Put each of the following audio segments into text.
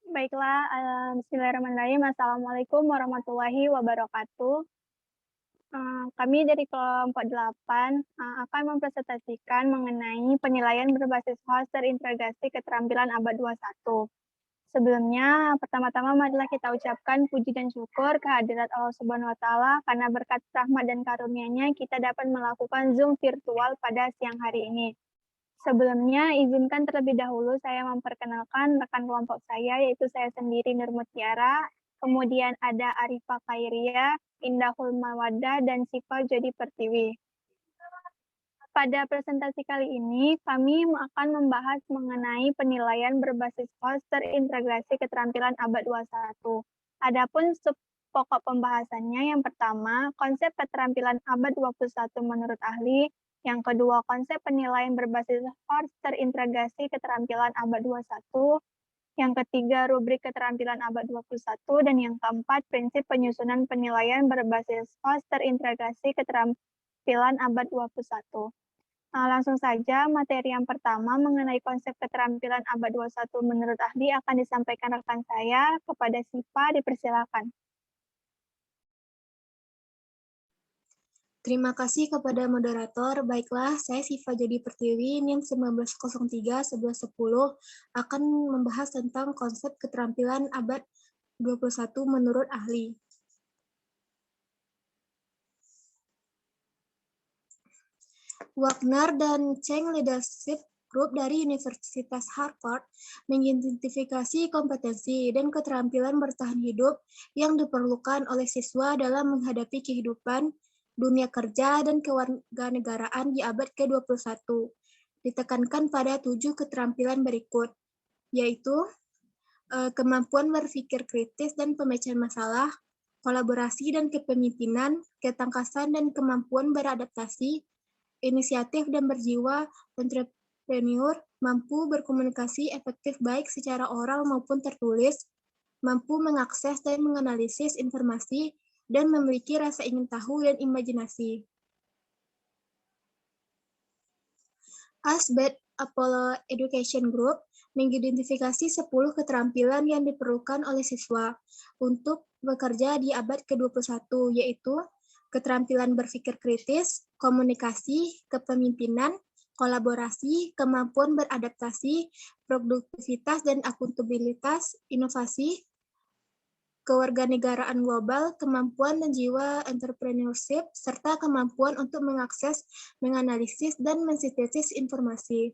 Baiklah, bismillahirrahmanirrahim. Assalamualaikum warahmatullahi wabarakatuh. Kami dari kelompok 8 akan mempresentasikan mengenai penilaian berbasis host terintegrasi keterampilan abad 21. Sebelumnya, pertama-tama marilah kita ucapkan puji dan syukur kehadirat Allah Subhanahu wa Ta'ala karena berkat rahmat dan karunia-Nya kita dapat melakukan Zoom virtual pada siang hari ini. Sebelumnya, izinkan terlebih dahulu saya memperkenalkan rekan kelompok saya, yaitu saya sendiri Nur Mutiara, kemudian ada Arifa Khairia, Indahul Mawadah, dan Siva Jodi Pertiwi. Pada presentasi kali ini, kami akan membahas mengenai penilaian berbasis host terintegrasi keterampilan abad 21. Adapun pokok pembahasannya, yang pertama, konsep keterampilan abad 21 menurut ahli, yang kedua, konsep penilaian berbasis host terintegrasi keterampilan abad 21, yang ketiga, rubrik keterampilan abad 21, dan yang keempat, prinsip penyusunan penilaian berbasis host terintegrasi keterampilan abad 21. Langsung saja, materi yang pertama mengenai konsep keterampilan abad 21 menurut ahli akan disampaikan rekan saya. Kepada Siva, dipersilakan. Terima kasih kepada moderator. Baiklah, saya Siva Jodi Pertiwi, NIM 1903-1110, akan membahas tentang konsep keterampilan abad 21 menurut ahli. Wagner dan Cheng Leadership Group dari Universitas Harvard mengidentifikasi kompetensi dan keterampilan bertahan hidup yang diperlukan oleh siswa dalam menghadapi kehidupan dunia kerja dan kewarganegaraan di abad ke-21. Ditekankan pada 7 keterampilan berikut, yaitu kemampuan berpikir kritis dan pemecahan masalah, kolaborasi dan kepemimpinan, ketangkasan dan kemampuan beradaptasi, inisiatif dan berjiwa entrepreneur, mampu berkomunikasi efektif baik secara oral maupun tertulis, mampu mengakses dan menganalisis informasi, dan memiliki rasa ingin tahu dan imajinasi. Asbeth Apollo Education Group mengidentifikasi 10 keterampilan yang diperlukan oleh siswa untuk bekerja di abad ke-21, yaitu keterampilan berpikir kritis, komunikasi, kepemimpinan, kolaborasi, kemampuan beradaptasi, produktivitas dan akuntabilitas, inovasi, kewarganegaraan global, kemampuan dan jiwa entrepreneurship, serta kemampuan untuk mengakses, menganalisis, dan mensintesis informasi.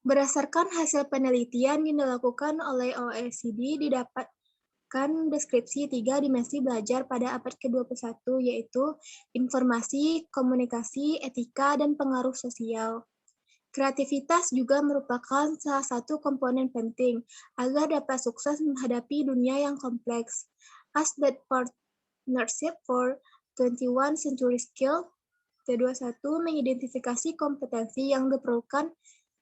Berdasarkan hasil penelitian yang dilakukan oleh OECD, didapatkan deskripsi 3 dimensi belajar pada abad ke-21, yaitu informasi, komunikasi, etika, dan pengaruh sosial. Kreativitas juga merupakan salah satu komponen penting agar dapat sukses menghadapi dunia yang kompleks. Asbeth Partnership for 21 Century Skill T21 mengidentifikasi kompetensi yang diperlukan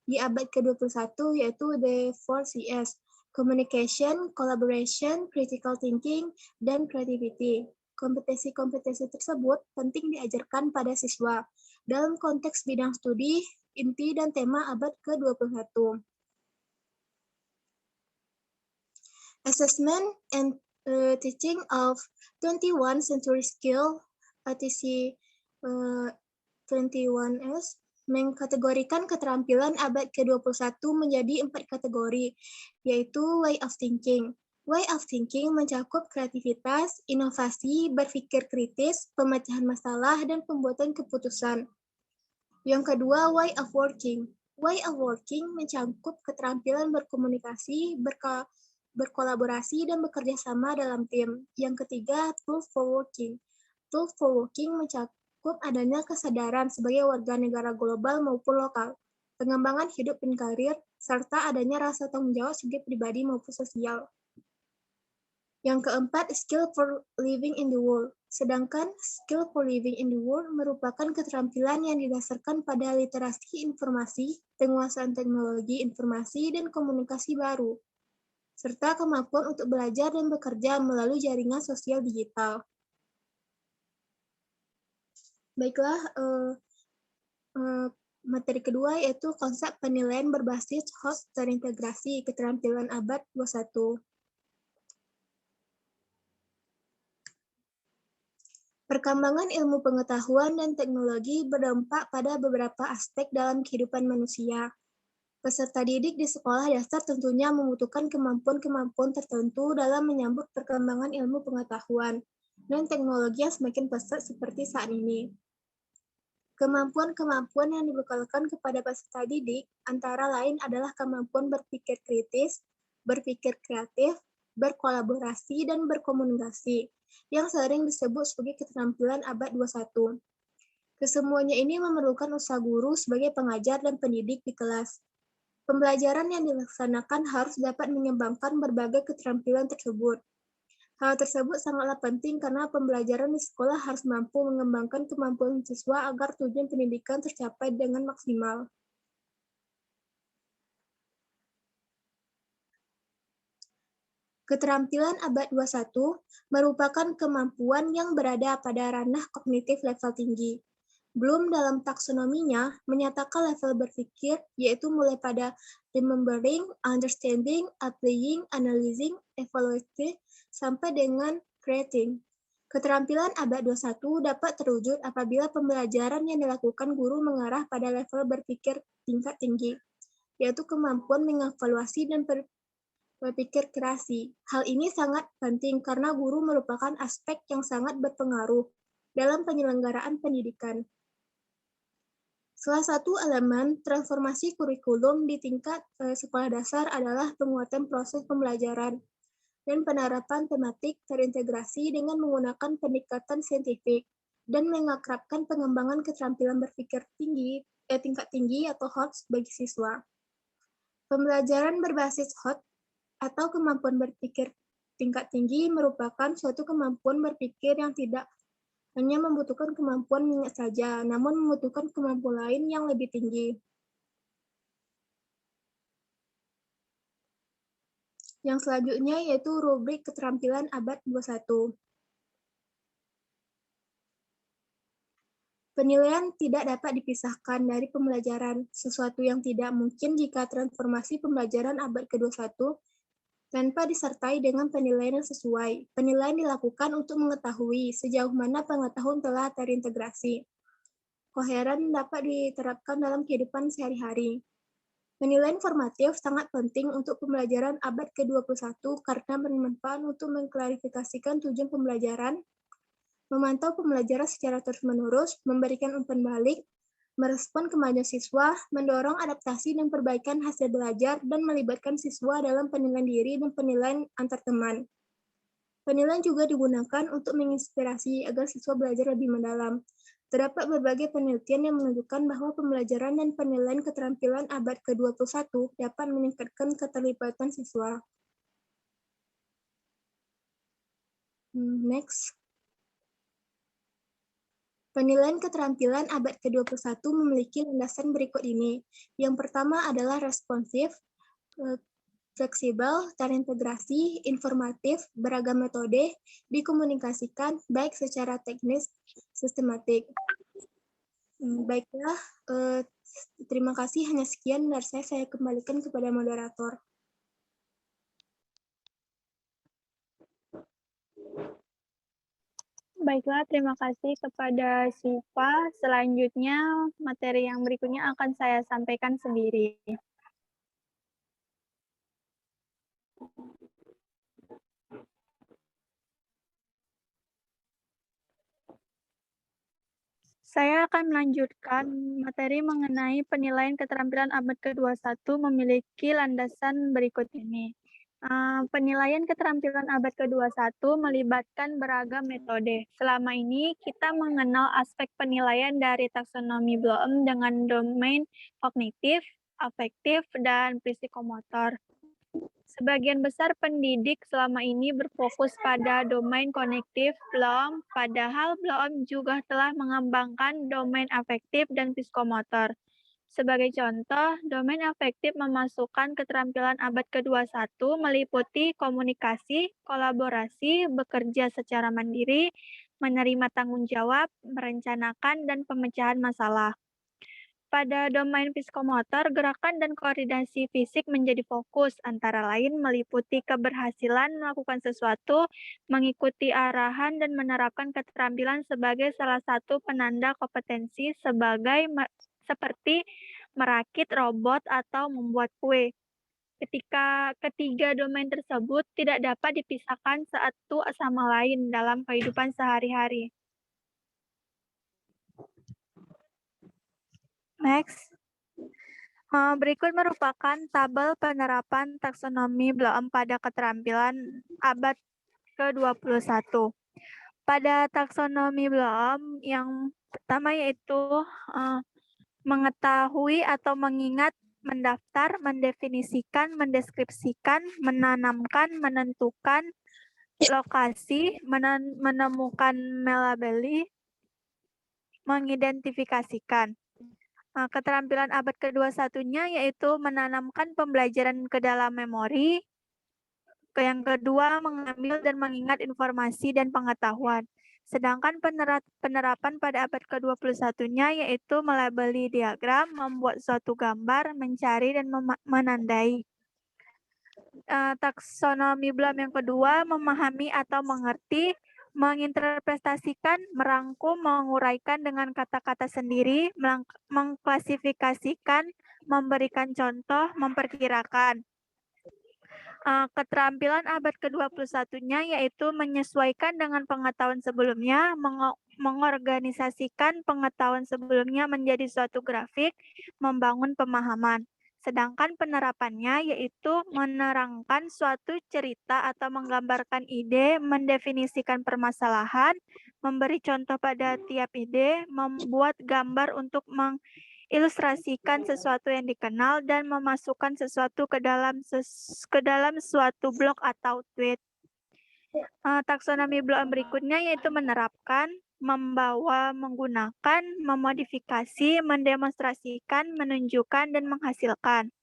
di abad ke-21, yaitu the 4Cs, Communication, Collaboration, Critical Thinking, dan Creativity. Kompetensi-kompetensi tersebut penting diajarkan pada siswa dalam konteks bidang studi, inti, dan tema abad ke-21. Assessment and Teaching of 21 Century Skill ATC 21S mengkategorikan keterampilan abad ke-21 menjadi 4 kategori, yaitu way of thinking. Way of thinking mencakup kreativitas, inovasi, berpikir kritis, pemecahan masalah, dan pembuatan keputusan. Yang kedua, way of working. Way of working mencakup keterampilan berkomunikasi, berkolaborasi, dan bekerja sama dalam tim. Yang ketiga, tool for working. Tool for working mencakup adanya kesadaran sebagai warga negara global maupun lokal, pengembangan hidup dan karir, serta adanya rasa tanggung jawab sebagai pribadi maupun sosial. Yang keempat, skill for living in the world. Sedangkan skill for living in the world merupakan keterampilan yang didasarkan pada literasi informasi, penguasaan teknologi informasi, dan komunikasi baru, serta kemampuan untuk belajar dan bekerja melalui jaringan sosial digital. Baiklah, Materi kedua yaitu konsep penilaian berbasis host terintegrasi keterampilan abad 21. Perkembangan ilmu pengetahuan dan teknologi berdampak pada beberapa aspek dalam kehidupan manusia. Peserta didik di sekolah dasar tentunya membutuhkan kemampuan-kemampuan tertentu dalam menyambut perkembangan ilmu pengetahuan dan teknologi yang semakin pesat seperti saat ini. Kemampuan-kemampuan yang dibekalkan kepada peserta didik antara lain adalah kemampuan berpikir kritis, berpikir kreatif, berkolaborasi, dan berkomunikasi, yang sering disebut sebagai keterampilan abad 21. Kesemuanya ini memerlukan usaha guru sebagai pengajar dan pendidik di kelas. Pembelajaran yang dilaksanakan harus dapat mengembangkan berbagai keterampilan tersebut. Hal tersebut sangatlah penting karena pembelajaran di sekolah harus mampu mengembangkan kemampuan siswa agar tujuan pendidikan tercapai dengan maksimal. Keterampilan abad 21 merupakan kemampuan yang berada pada ranah kognitif level tinggi. Bloom dalam taksonominya menyatakan level berpikir yaitu mulai pada remembering, understanding, applying, analyzing, evaluating, sampai dengan creating. Keterampilan abad 21 dapat terwujud apabila pembelajaran yang dilakukan guru mengarah pada level berpikir tingkat tinggi, yaitu kemampuan mengevaluasi dan berpikir kreasi. Hal ini sangat penting karena guru merupakan aspek yang sangat berpengaruh dalam penyelenggaraan pendidikan. Salah satu elemen transformasi kurikulum di tingkat sekolah dasar adalah penguatan proses pembelajaran dan penerapan tematik terintegrasi dengan menggunakan pendekatan saintifik dan mengakrabkan pengembangan keterampilan berpikir tingkat tinggi atau HOTS bagi siswa. Pembelajaran berbasis HOTS atau kemampuan berpikir tingkat tinggi merupakan suatu kemampuan berpikir yang tidak hanya membutuhkan kemampuan mengingat saja, namun membutuhkan kemampuan lain yang lebih tinggi. Yang selanjutnya yaitu rubrik keterampilan abad 21. Penilaian tidak dapat dipisahkan dari pembelajaran, sesuatu yang tidak mungkin jika transformasi pembelajaran abad ke-21 tanpa disertai dengan penilaian yang sesuai. Penilaian dilakukan untuk mengetahui sejauh mana pengetahuan telah terintegrasi. Koheren dapat diterapkan dalam kehidupan sehari-hari. Penilaian formatif sangat penting untuk pembelajaran abad ke-21 karena bermanfaat untuk mengklarifikasikan tujuan pembelajaran, memantau pembelajaran secara terus-menerus, memberikan umpan balik, merespon kemajuan siswa, mendorong adaptasi dan perbaikan hasil belajar, dan melibatkan siswa dalam penilaian diri dan penilaian antar teman. Penilaian juga digunakan untuk menginspirasi agar siswa belajar lebih mendalam. Terdapat berbagai penelitian yang menunjukkan bahwa pembelajaran dan penilaian keterampilan abad ke-21 dapat meningkatkan keterlibatan siswa. Next. Penilaian keterampilan abad ke-21 memiliki landasan berikut ini. Yang pertama adalah responsif, fleksibel, terintegrasi, informatif, beragam metode, dikomunikasikan, baik secara teknis, sistematik. Baiklah, terima kasih. Hanya sekian dari saya kembalikan kepada moderator. Baiklah, terima kasih kepada Syifa. Selanjutnya, materi yang berikutnya akan saya sampaikan sendiri. Saya akan melanjutkan materi mengenai penilaian keterampilan abad ke-21 memiliki landasan berikut ini. Penilaian keterampilan abad ke-21 melibatkan beragam metode. Selama ini kita mengenal aspek penilaian dari taksonomi Bloom dengan domain kognitif, afektif, dan psikomotor. Sebagian besar pendidik selama ini berfokus pada domain kognitif Bloom, padahal Bloom juga telah mengembangkan domain afektif dan psikomotor. Sebagai contoh, domain afektif memasukkan keterampilan abad ke-21 meliputi komunikasi, kolaborasi, bekerja secara mandiri, menerima tanggung jawab, merencanakan, dan pemecahan masalah. Pada domain psikomotor, gerakan dan koordinasi fisik menjadi fokus, antara lain meliputi keberhasilan melakukan sesuatu, mengikuti arahan, dan menerapkan keterampilan sebagai salah satu penanda kompetensi seperti merakit robot atau membuat kue. Ketika ketiga domain tersebut tidak dapat dipisahkan satu sama lain dalam kehidupan sehari-hari. Next. Berikut merupakan tabel penerapan taksonomi Bloom pada keterampilan abad ke-21. Pada taksonomi Bloom yang pertama yaitu mengetahui atau mengingat, mendaftar, mendefinisikan, mendeskripsikan, menanamkan, menentukan lokasi, menemukan melabeli, mengidentifikasikan. Keterampilan abad ke-21-nya yaitu menanamkan pembelajaran ke dalam memori. Yang kedua, mengambil dan mengingat informasi dan pengetahuan. Sedangkan penerapan pada abad ke-21-nya yaitu melabeli diagram, membuat suatu gambar, mencari dan menandai. Taksonomi Bloom yang kedua, memahami atau mengerti, menginterpretasikan, merangkum, menguraikan dengan kata-kata sendiri, mengklasifikasikan, memberikan contoh, memperkirakan. Keterampilan abad ke-21-nya yaitu menyesuaikan dengan pengetahuan sebelumnya, mengorganisasikan pengetahuan sebelumnya menjadi suatu grafik, membangun pemahaman. Sedangkan penerapannya yaitu menerangkan suatu cerita atau menggambarkan ide, mendefinisikan permasalahan, memberi contoh pada tiap ide, membuat gambar untuk mengilustrasikan sesuatu yang dikenal, dan memasukkan sesuatu ke dalam suatu blog atau tweet. Taksonomi Bloom berikutnya yaitu menerapkan, membawa, menggunakan, memodifikasi, mendemonstrasikan, menunjukkan, dan menghasilkan.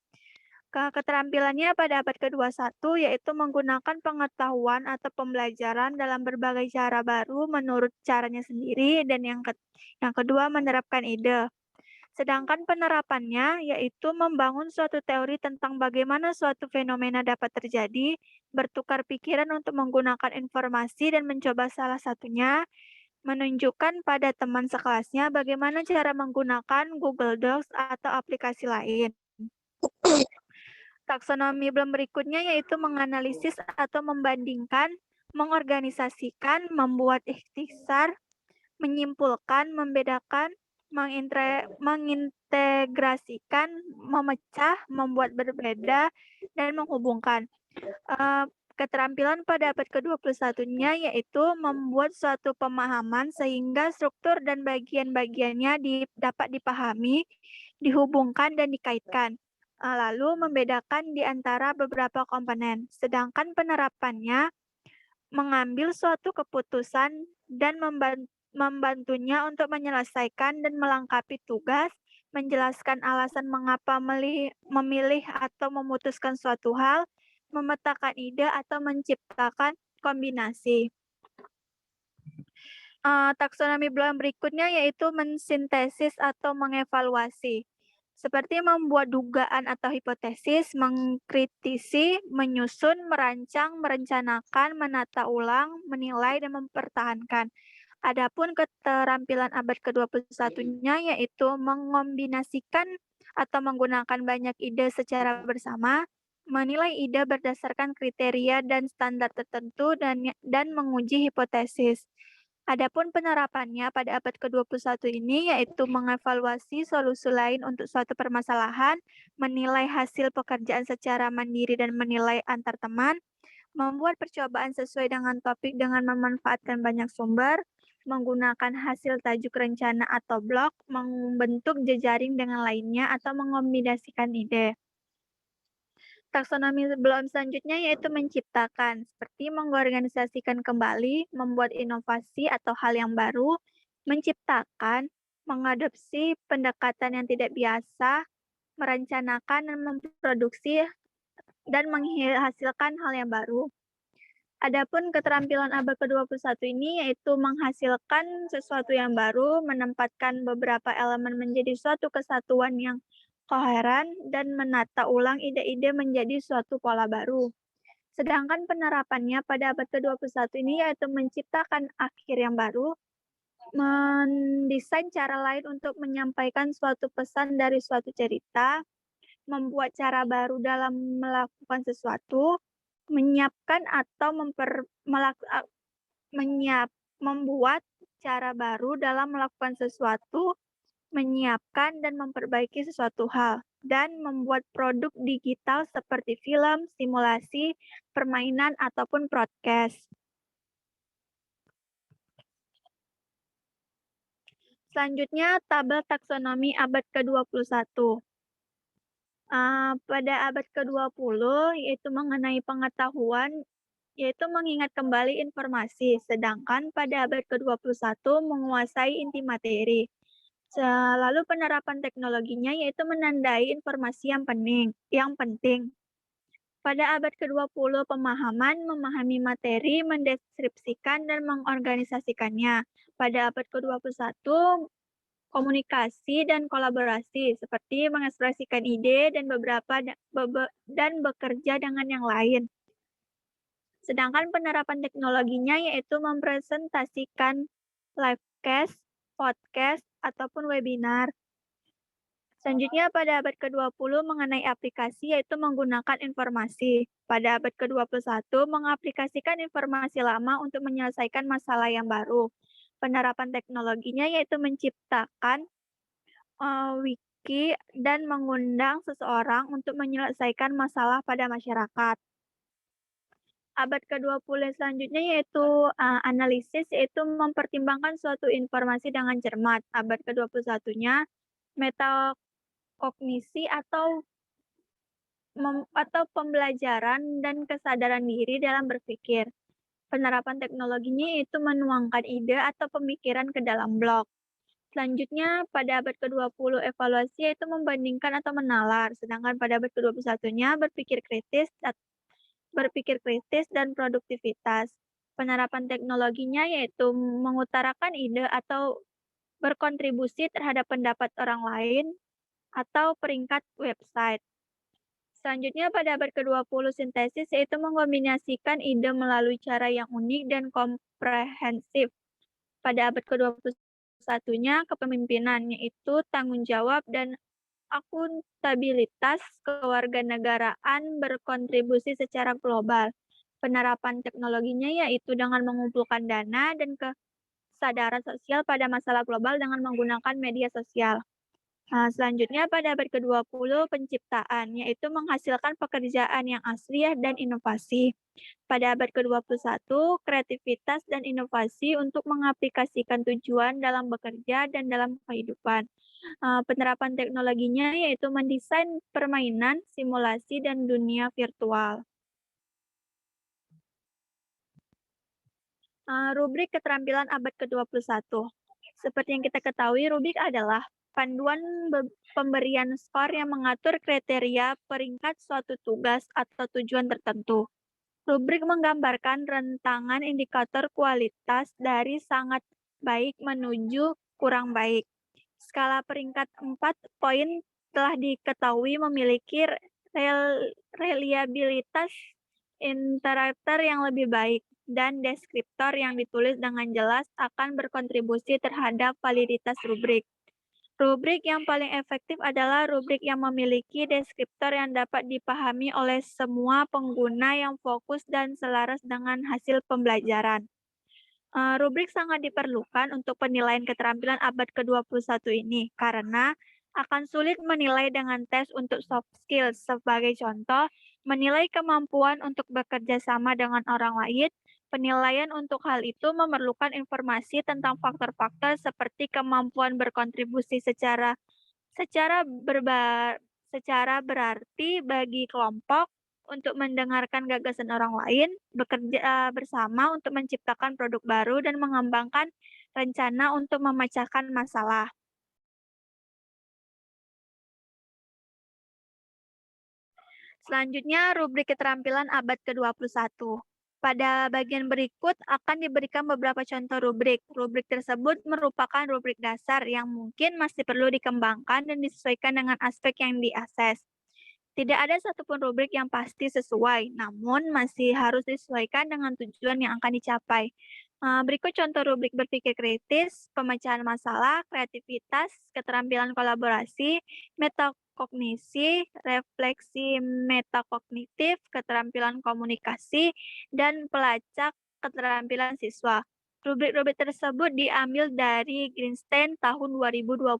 Keterampilannya pada abad ke-21 yaitu menggunakan pengetahuan atau pembelajaran dalam berbagai cara baru menurut caranya sendiri, dan yang kedua menerapkan ide. Sedangkan penerapannya yaitu membangun suatu teori tentang bagaimana suatu fenomena dapat terjadi, bertukar pikiran untuk menggunakan informasi dan mencoba salah satunya, menunjukkan pada teman sekelasnya bagaimana cara menggunakan Google Docs atau aplikasi lain. Taksonomi Bloom berikutnya yaitu menganalisis atau membandingkan, mengorganisasikan, membuat ikhtisar, menyimpulkan, membedakan, mengintegrasikan, memecah, membuat berbeda, dan menghubungkan. Keterampilan pada abad ke-21-nya yaitu membuat suatu pemahaman sehingga struktur dan bagian-bagiannya dapat dipahami, dihubungkan, dan dikaitkan. Lalu membedakan di antara beberapa komponen. Sedangkan penerapannya mengambil suatu keputusan dan membantunya untuk menyelesaikan dan melengkapi tugas, menjelaskan alasan mengapa memilih atau memutuskan suatu hal, memetakan ide atau menciptakan kombinasi. Taksonomi Bloom berikutnya yaitu mensintesis atau mengevaluasi. Seperti membuat dugaan atau hipotesis, mengkritisi, menyusun, merancang, merencanakan, menata ulang, menilai, dan mempertahankan. Adapun keterampilan abad ke-21-nya yaitu mengombinasikan atau menggunakan banyak ide secara bersama, menilai ide berdasarkan kriteria dan standar tertentu, dan menguji hipotesis. Adapun penerapannya pada abad ke-21 ini yaitu mengevaluasi solusi lain untuk suatu permasalahan, menilai hasil pekerjaan secara mandiri dan menilai antar teman, membuat percobaan sesuai dengan topik dengan memanfaatkan banyak sumber, menggunakan hasil tajuk rencana atau blog, membentuk jejaring dengan lainnya, atau mengombinasikan ide. Taksonomi Bloom selanjutnya yaitu menciptakan, seperti mengorganisasikan kembali, membuat inovasi atau hal yang baru, menciptakan, mengadopsi pendekatan yang tidak biasa, merencanakan dan memproduksi dan menghasilkan hal yang baru. Adapun keterampilan abad ke-21 ini yaitu menghasilkan sesuatu yang baru, menempatkan beberapa elemen menjadi suatu kesatuan yang koheren, dan menata ulang ide-ide menjadi suatu pola baru. Sedangkan penerapannya pada abad ke-21 ini yaitu menciptakan akhir yang baru, mendesain cara lain untuk menyampaikan suatu pesan dari suatu cerita, membuat cara baru dalam melakukan sesuatu, menyiapkan atau membuat cara baru dalam melakukan sesuatu, menyiapkan dan memperbaiki sesuatu hal, dan membuat produk digital seperti film, simulasi, permainan, ataupun broadcast. Selanjutnya, tabel taksonomi abad ke-21. Pada abad ke-20, yaitu mengenai pengetahuan, yaitu mengingat kembali informasi, sedangkan pada abad ke-21 menguasai inti materi. Lalu penerapan teknologinya yaitu menandai informasi yang penting. Pada abad ke-20, pemahaman, memahami materi, mendeskripsikan, dan mengorganisasikannya. Pada abad ke-21, komunikasi dan kolaborasi, seperti mengekspresikan ide dan bekerja dengan yang lain. Sedangkan penerapan teknologinya yaitu mempresentasikan livecast, podcast, ataupun webinar. Selanjutnya pada abad ke-20 mengenai aplikasi yaitu menggunakan informasi. Pada abad ke-21 mengaplikasikan informasi lama untuk menyelesaikan masalah yang baru. Penerapan teknologinya yaitu menciptakan wiki dan mengundang seseorang untuk menyelesaikan masalah pada masyarakat. Abad ke-20 selanjutnya yaitu analisis, yaitu mempertimbangkan suatu informasi dengan cermat. Abad ke-21-nya metakognisi atau pembelajaran dan kesadaran diri dalam berpikir. Penerapan teknologinya itu menuangkan ide atau pemikiran ke dalam blok. Selanjutnya, pada abad ke-20 evaluasi yaitu membandingkan atau menalar, sedangkan pada abad ke-21-nya berpikir kritis dan produktivitas. Penerapan teknologinya yaitu mengutarakan ide atau berkontribusi terhadap pendapat orang lain atau peringkat website. Selanjutnya pada abad ke-20 sintesis yaitu mengombinasikan ide melalui cara yang unik dan komprehensif. Pada abad ke-21-nya kepemimpinan, yaitu tanggung jawab dan akuntabilitas kewarganegaraan berkontribusi secara global. Penerapan teknologinya yaitu dengan mengumpulkan dana dan kesadaran sosial pada masalah global dengan menggunakan media sosial. Selanjutnya pada abad ke-20 penciptaan, yaitu menghasilkan pekerjaan yang asli dan inovasi. Pada abad ke-21 kreativitas dan inovasi untuk mengaplikasikan tujuan dalam bekerja dan dalam kehidupan. Penerapan teknologinya yaitu mendesain permainan, simulasi, dan dunia virtual. Rubrik keterampilan abad ke-21. Seperti yang kita ketahui, rubrik adalah panduan pemberian skor yang mengatur kriteria peringkat suatu tugas atau tujuan tertentu. Rubrik menggambarkan rentangan indikator kualitas dari sangat baik menuju kurang baik. Skala peringkat 4 poin telah diketahui memiliki reliabilitas interaktor yang lebih baik, dan deskriptor yang ditulis dengan jelas akan berkontribusi terhadap validitas rubrik. Rubrik yang paling efektif adalah rubrik yang memiliki deskriptor yang dapat dipahami oleh semua pengguna yang fokus dan selaras dengan hasil pembelajaran. Rubrik sangat diperlukan untuk penilaian keterampilan abad ke-21 ini karena akan sulit menilai dengan tes untuk soft skills. Sebagai contoh, menilai kemampuan untuk bekerja sama dengan orang lain. Penilaian untuk hal itu memerlukan informasi tentang faktor-faktor seperti kemampuan berkontribusi secara berarti bagi kelompok, untuk mendengarkan gagasan orang lain, bekerja bersama untuk menciptakan produk baru, dan mengembangkan rencana untuk memecahkan masalah. Selanjutnya, rubrik keterampilan abad ke-21. Pada bagian berikut akan diberikan beberapa contoh rubrik. Rubrik tersebut merupakan rubrik dasar yang mungkin masih perlu dikembangkan dan disesuaikan dengan aspek yang diakses. Tidak ada satupun rubrik yang pasti sesuai, namun masih harus disesuaikan dengan tujuan yang akan dicapai. Berikut contoh rubrik berpikir kritis, pemecahan masalah, kreativitas, keterampilan kolaborasi, metakognisi, refleksi metakognitif, keterampilan komunikasi, dan pelacak keterampilan siswa. Rubrik-rubrik tersebut diambil dari Greenstein tahun 2012.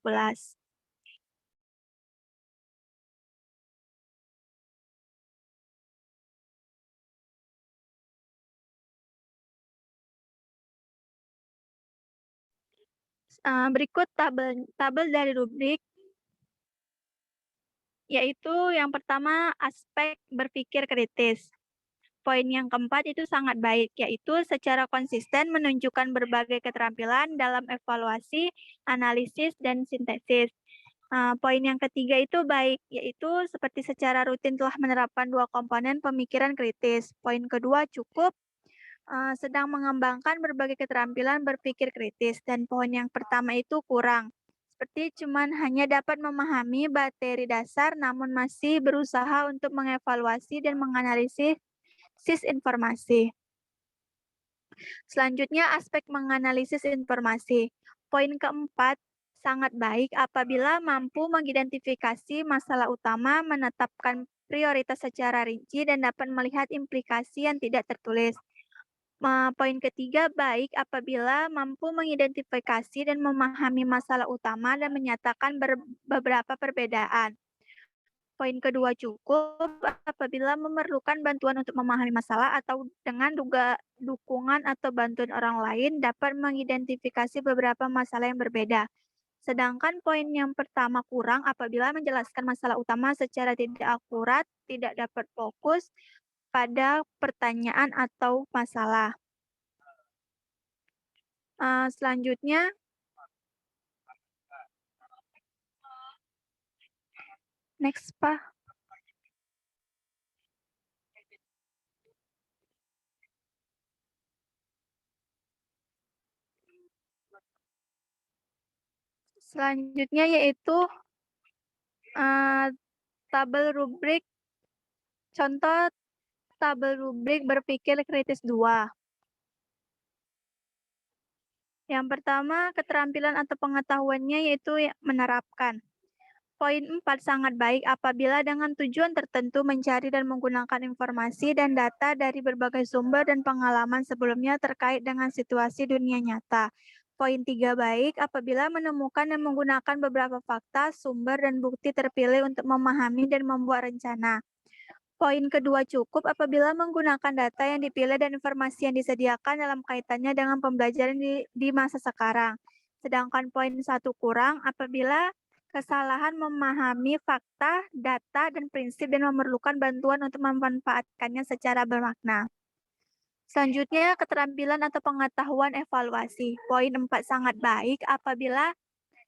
Berikut tabel dari rubrik, yaitu yang pertama aspek berpikir kritis. Poin yang keempat itu sangat baik, yaitu secara konsisten menunjukkan berbagai keterampilan dalam evaluasi, analisis, dan sintesis. Poin yang ketiga itu baik, yaitu seperti secara rutin telah menerapkan dua komponen pemikiran kritis. Poin kedua cukup, sedang mengembangkan berbagai keterampilan berpikir kritis. Dan poin yang pertama itu kurang, seperti cuman hanya dapat memahami materi dasar namun masih berusaha untuk mengevaluasi dan menganalisis informasi. Selanjutnya, aspek menganalisis informasi. Poin keempat, sangat baik apabila mampu mengidentifikasi masalah utama, menetapkan prioritas secara rinci, dan dapat melihat implikasi yang tidak tertulis. Poin ketiga, baik apabila mampu mengidentifikasi dan memahami masalah utama dan menyatakan beberapa perbedaan. Poin kedua, cukup apabila memerlukan bantuan untuk memahami masalah atau dengan dukungan atau bantuan orang lain dapat mengidentifikasi beberapa masalah yang berbeda. Sedangkan poin yang pertama kurang apabila menjelaskan masalah utama secara tidak akurat, tidak dapat fokus pada pertanyaan atau masalah. Selanjutnya, next, Pak. Selanjutnya yaitu tabel rubrik, contoh tabel rubrik berpikir kritis 2. Yang pertama, keterampilan atau pengetahuannya yaitu menerapkan. Poin 4 sangat baik apabila dengan tujuan tertentu mencari dan menggunakan informasi dan data dari berbagai sumber dan pengalaman sebelumnya terkait dengan situasi dunia nyata. Poin 3 baik apabila menemukan dan menggunakan beberapa fakta, sumber, dan bukti terpilih untuk memahami dan membuat rencana. Poin kedua cukup apabila menggunakan data yang dipilih dan informasi yang disediakan dalam kaitannya dengan pembelajaran di masa sekarang. Sedangkan poin 1 kurang apabila kesalahan memahami fakta, data, dan prinsip dan memerlukan bantuan untuk memanfaatkannya secara bermakna. Selanjutnya, keterampilan atau pengetahuan evaluasi. Poin 4 sangat baik apabila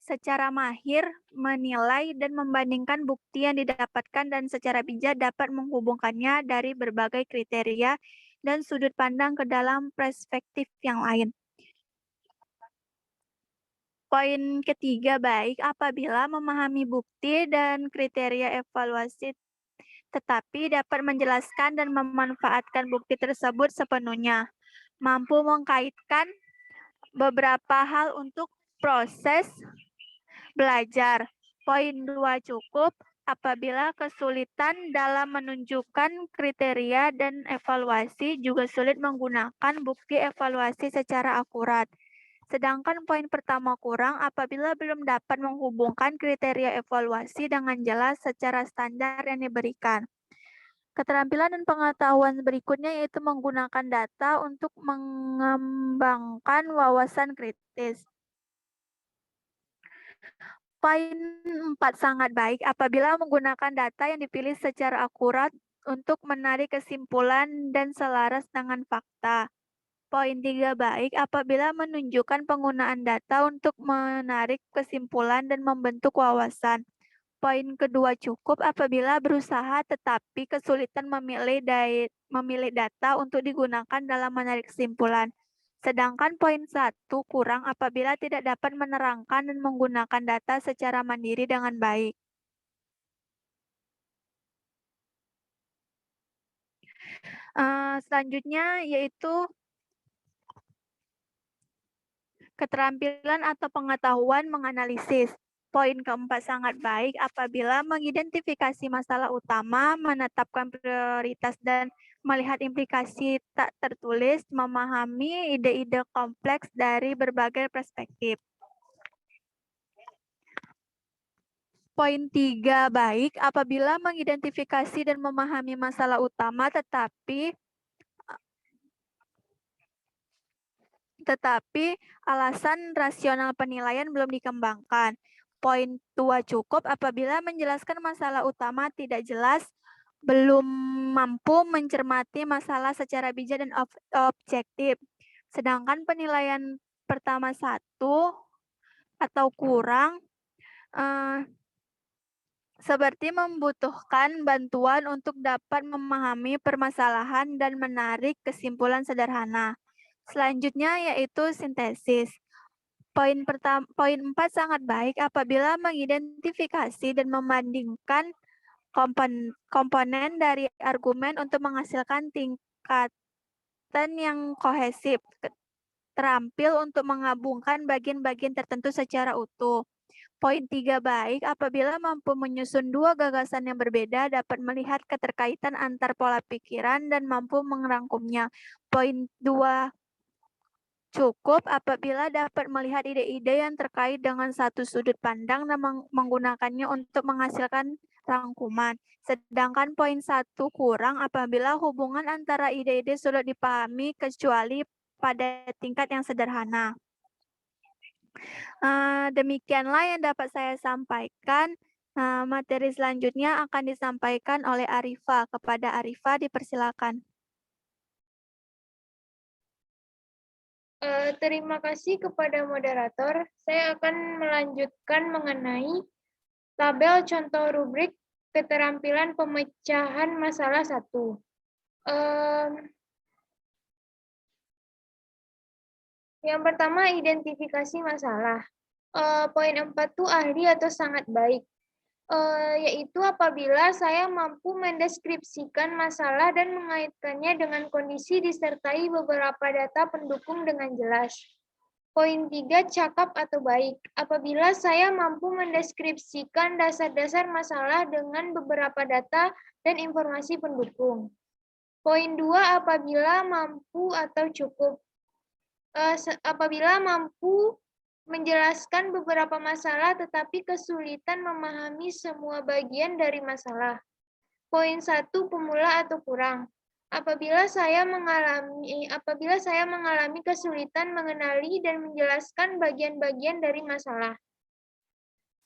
secara mahir menilai dan membandingkan bukti yang didapatkan dan secara bijak dapat menghubungkannya dari berbagai kriteria dan sudut pandang ke dalam perspektif yang lain. Poin ketiga baik apabila memahami bukti dan kriteria evaluasi tetapi dapat menjelaskan dan memanfaatkan bukti tersebut sepenuhnya. Mampu mengkaitkan beberapa hal untuk proses belajar. Poin 2 cukup apabila kesulitan dalam menunjukkan kriteria dan evaluasi juga sulit menggunakan bukti evaluasi secara akurat. Sedangkan poin pertama kurang apabila belum dapat menghubungkan kriteria evaluasi dengan jelas secara standar yang diberikan. Keterampilan dan pengetahuan berikutnya yaitu menggunakan data untuk mengembangkan wawasan kritis. Poin 4 sangat baik apabila menggunakan data yang dipilih secara akurat untuk menarik kesimpulan dan selaras dengan fakta. Poin 3 baik apabila menunjukkan penggunaan data untuk menarik kesimpulan dan membentuk wawasan. Poin kedua cukup apabila berusaha tetapi kesulitan memilih data untuk digunakan dalam menarik kesimpulan. Sedangkan poin 1 kurang apabila tidak dapat menerangkan dan menggunakan data secara mandiri dengan baik. Selanjutnya yaitu keterampilan atau pengetahuan menganalisis. Poin keempat sangat baik apabila mengidentifikasi masalah utama, menetapkan prioritas dan melihat implikasi tak tertulis, memahami ide-ide kompleks dari berbagai perspektif. Poin 3 baik apabila mengidentifikasi dan memahami masalah utama tetapi alasan rasional penilaian belum dikembangkan. Poin 2 cukup apabila menjelaskan masalah utama tidak jelas, belum mampu mencermati masalah secara bijak dan objektif. Sedangkan penilaian pertama 1 atau kurang seperti membutuhkan bantuan untuk dapat memahami permasalahan dan menarik kesimpulan sederhana. Selanjutnya yaitu sintesis. Poin 4 sangat baik apabila mengidentifikasi dan membandingkan komponen dari argumen untuk menghasilkan tingkatan yang kohesif, terampil untuk menggabungkan bagian-bagian tertentu secara utuh. Poin 3 baik apabila mampu menyusun dua gagasan yang berbeda, dapat melihat keterkaitan antar pola pikiran dan mampu merangkumnya. Poin 2 cukup apabila dapat melihat ide-ide yang terkait dengan satu sudut pandang dan menggunakannya untuk menghasilkan rangkuman. Sedangkan poin 1 kurang apabila hubungan antara ide-ide sulit dipahami kecuali pada tingkat yang sederhana. Demikianlah yang dapat saya sampaikan. Materi selanjutnya akan disampaikan oleh Arifa. Kepada Arifa dipersilakan. Terima kasih kepada moderator. Saya akan melanjutkan mengenai tabel contoh rubrik keterampilan pemecahan masalah 1. Yang pertama, identifikasi masalah. Poin 4 itu ahli atau sangat baik. Yaitu apabila saya mampu mendeskripsikan masalah dan mengaitkannya dengan kondisi disertai beberapa data pendukung dengan jelas. Poin 3, cakap atau baik. Apabila saya mampu mendeskripsikan dasar-dasar masalah dengan beberapa data dan informasi pendukung. Poin 2, apabila mampu atau cukup. Apabila mampu menjelaskan beberapa masalah tetapi kesulitan memahami semua bagian dari masalah. Poin 1, pemula atau kurang. Apabila saya mengalami kesulitan mengenali dan menjelaskan bagian-bagian dari masalah.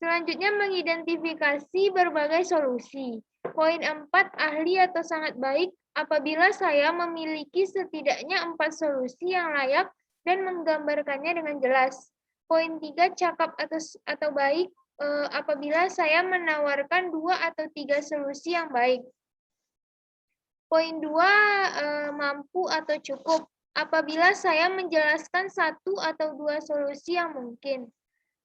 Selanjutnya mengidentifikasi berbagai solusi. Poin 4, ahli atau sangat baik. Apabila saya memiliki setidaknya 4 solusi yang layak dan menggambarkannya dengan jelas. Poin 3, cakap atau baik, apabila saya menawarkan 2 atau 3 solusi yang baik. Poin 2, mampu atau cukup, apabila saya menjelaskan 1 atau 2 solusi yang mungkin.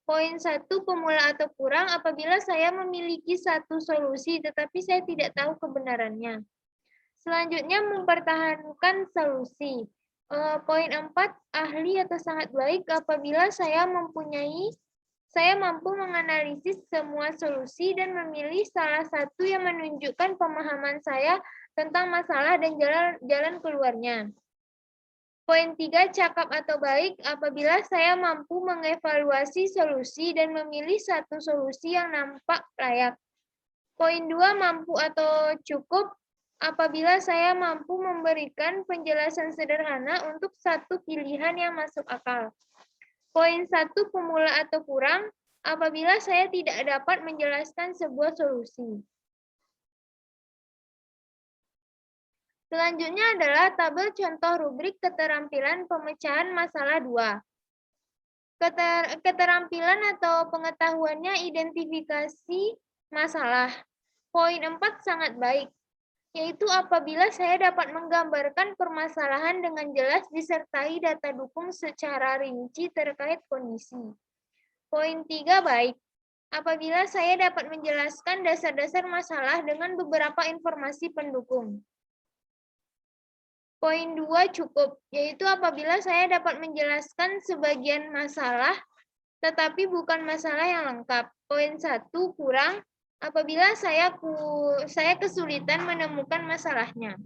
Poin 1, pemula atau kurang, apabila saya memiliki 1 solusi tetapi saya tidak tahu kebenarannya. Selanjutnya mempertahankan solusi. Poin 4, ahli atau sangat baik apabila saya mampu menganalisis semua solusi dan memilih salah satu yang menunjukkan pemahaman saya tentang masalah dan jalan keluarnya. Poin 3, cakap atau baik apabila saya mampu mengevaluasi solusi dan memilih satu solusi yang nampak layak. Poin 2, mampu atau cukup apabila saya mampu memberikan penjelasan sederhana untuk satu pilihan yang masuk akal. Poin 1, pemula atau kurang, apabila saya tidak dapat menjelaskan sebuah solusi. Selanjutnya adalah tabel contoh rubrik keterampilan pemecahan masalah 2. Keterampilan atau pengetahuannya identifikasi masalah. Poin 4 sangat baik, yaitu apabila saya dapat menggambarkan permasalahan dengan jelas disertai data dukung secara rinci terkait kondisi. Poin 3 baik, apabila saya dapat menjelaskan dasar-dasar masalah dengan beberapa informasi pendukung. Poin 2 cukup, yaitu apabila saya dapat menjelaskan sebagian masalah, tetapi bukan masalah yang lengkap. Poin 1 kurang, apabila saya kesulitan menemukan masalahnya.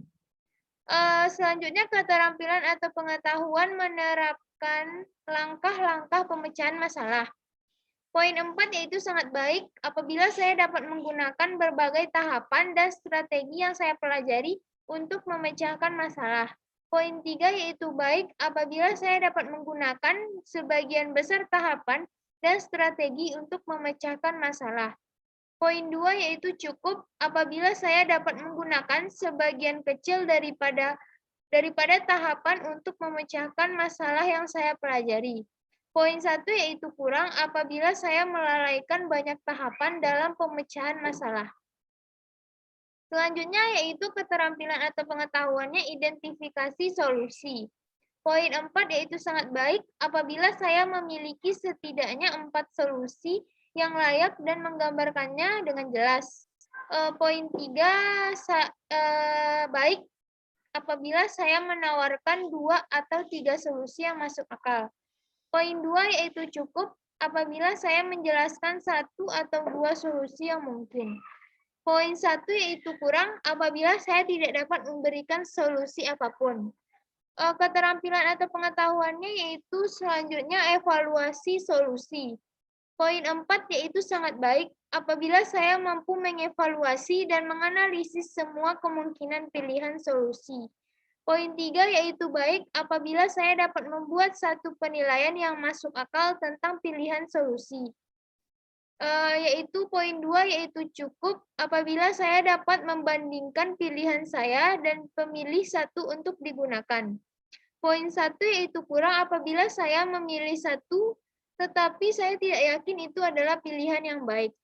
Selanjutnya, keterampilan atau pengetahuan menerapkan langkah-langkah pemecahan masalah. Poin 4 yaitu sangat baik apabila saya dapat menggunakan berbagai tahapan dan strategi yang saya pelajari untuk memecahkan masalah. Poin 3 yaitu baik apabila saya dapat menggunakan sebagian besar tahapan dan strategi untuk memecahkan masalah. Poin 2 yaitu cukup apabila saya dapat menggunakan sebagian kecil daripada tahapan untuk memecahkan masalah yang saya pelajari. Poin 1 yaitu kurang apabila saya melalaikan banyak tahapan dalam pemecahan masalah. Selanjutnya yaitu keterampilan atau pengetahuannya identifikasi solusi. Poin 4 yaitu sangat baik apabila saya memiliki setidaknya 4 solusi yang layak dan menggambarkannya dengan jelas. Poin 3 baik apabila saya menawarkan 2 atau 3 solusi yang masuk akal. Poin 2 yaitu cukup apabila saya menjelaskan 1 atau 2 solusi yang mungkin. Poin 1 yaitu kurang apabila saya tidak dapat memberikan solusi apapun. Keterampilan atau pengetahuannya yaitu selanjutnya evaluasi solusi. Poin 4 yaitu sangat baik apabila saya mampu mengevaluasi dan menganalisis semua kemungkinan pilihan solusi. Poin 3 yaitu baik apabila saya dapat membuat satu penilaian yang masuk akal tentang pilihan solusi. Yaitu poin 2 yaitu cukup apabila saya dapat membandingkan pilihan saya dan memilih satu untuk digunakan. Poin 1 yaitu kurang apabila saya memilih satu, tetapi saya tidak yakin itu adalah pilihan yang baik.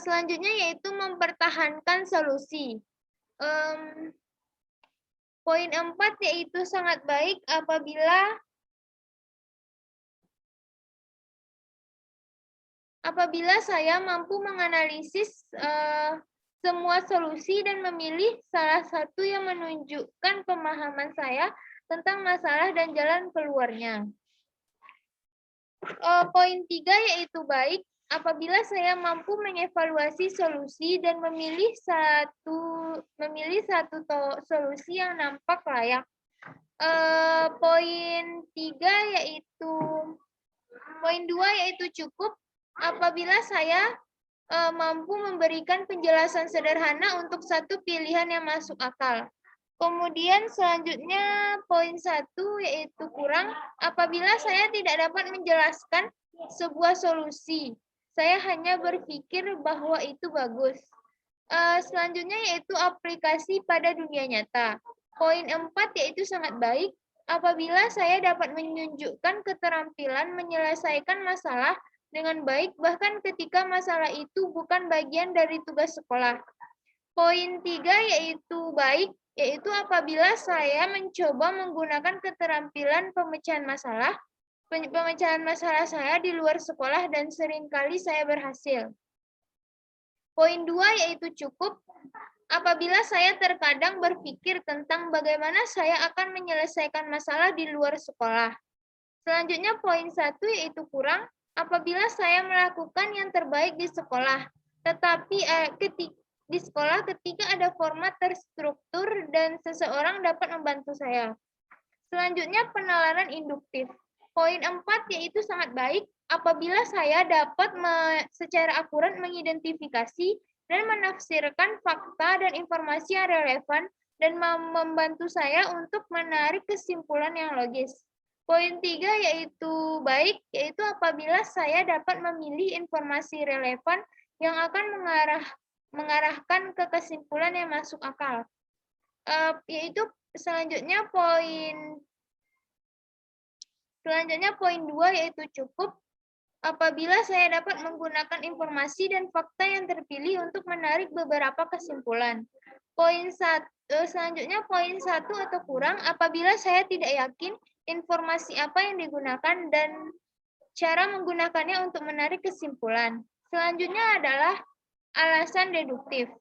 Selanjutnya yaitu mempertahankan solusi. Poin 4 yaitu sangat baik apabila saya mampu menganalisis semua solusi dan memilih salah satu yang menunjukkan pemahaman saya tentang masalah dan jalan keluarnya. Poin 3 yaitu baik apabila saya mampu mengevaluasi solusi dan memilih satu solusi yang nampak layak. Poin 2 yaitu cukup apabila saya mampu memberikan penjelasan sederhana untuk satu pilihan yang masuk akal. Kemudian selanjutnya poin 1 yaitu kurang apabila saya tidak dapat menjelaskan sebuah solusi. Saya hanya berpikir bahwa itu bagus. Selanjutnya yaitu aplikasi pada dunia nyata. Poin 4 yaitu sangat baik apabila saya dapat menunjukkan keterampilan menyelesaikan masalah dengan baik bahkan ketika masalah itu bukan bagian dari tugas sekolah. Poin 3 yaitu baik, yaitu apabila saya mencoba menggunakan keterampilan pemecahan masalah saya di luar sekolah dan seringkali saya berhasil. Poin 2 yaitu cukup apabila saya terkadang berpikir tentang bagaimana saya akan menyelesaikan masalah di luar sekolah. Selanjutnya poin 1 yaitu kurang apabila saya melakukan yang terbaik di sekolah, tetapi ketika ada format terstruktur dan seseorang dapat membantu saya. Selanjutnya penalaran induktif. Poin 4 yaitu sangat baik apabila saya dapat secara akurat mengidentifikasi dan menafsirkan fakta dan informasi yang relevan dan membantu saya untuk menarik kesimpulan yang logis. Poin 3 yaitu baik, yaitu apabila saya dapat memilih informasi relevan yang akan mengarahkan ke kesimpulan yang masuk akal. Yaitu selanjutnya poin 2 yaitu cukup apabila saya dapat menggunakan informasi dan fakta yang terpilih untuk menarik beberapa kesimpulan. Selanjutnya poin 1 atau kurang, apabila saya tidak yakin informasi apa yang digunakan dan cara menggunakannya untuk menarik kesimpulan. Selanjutnya adalah alasan deduktif.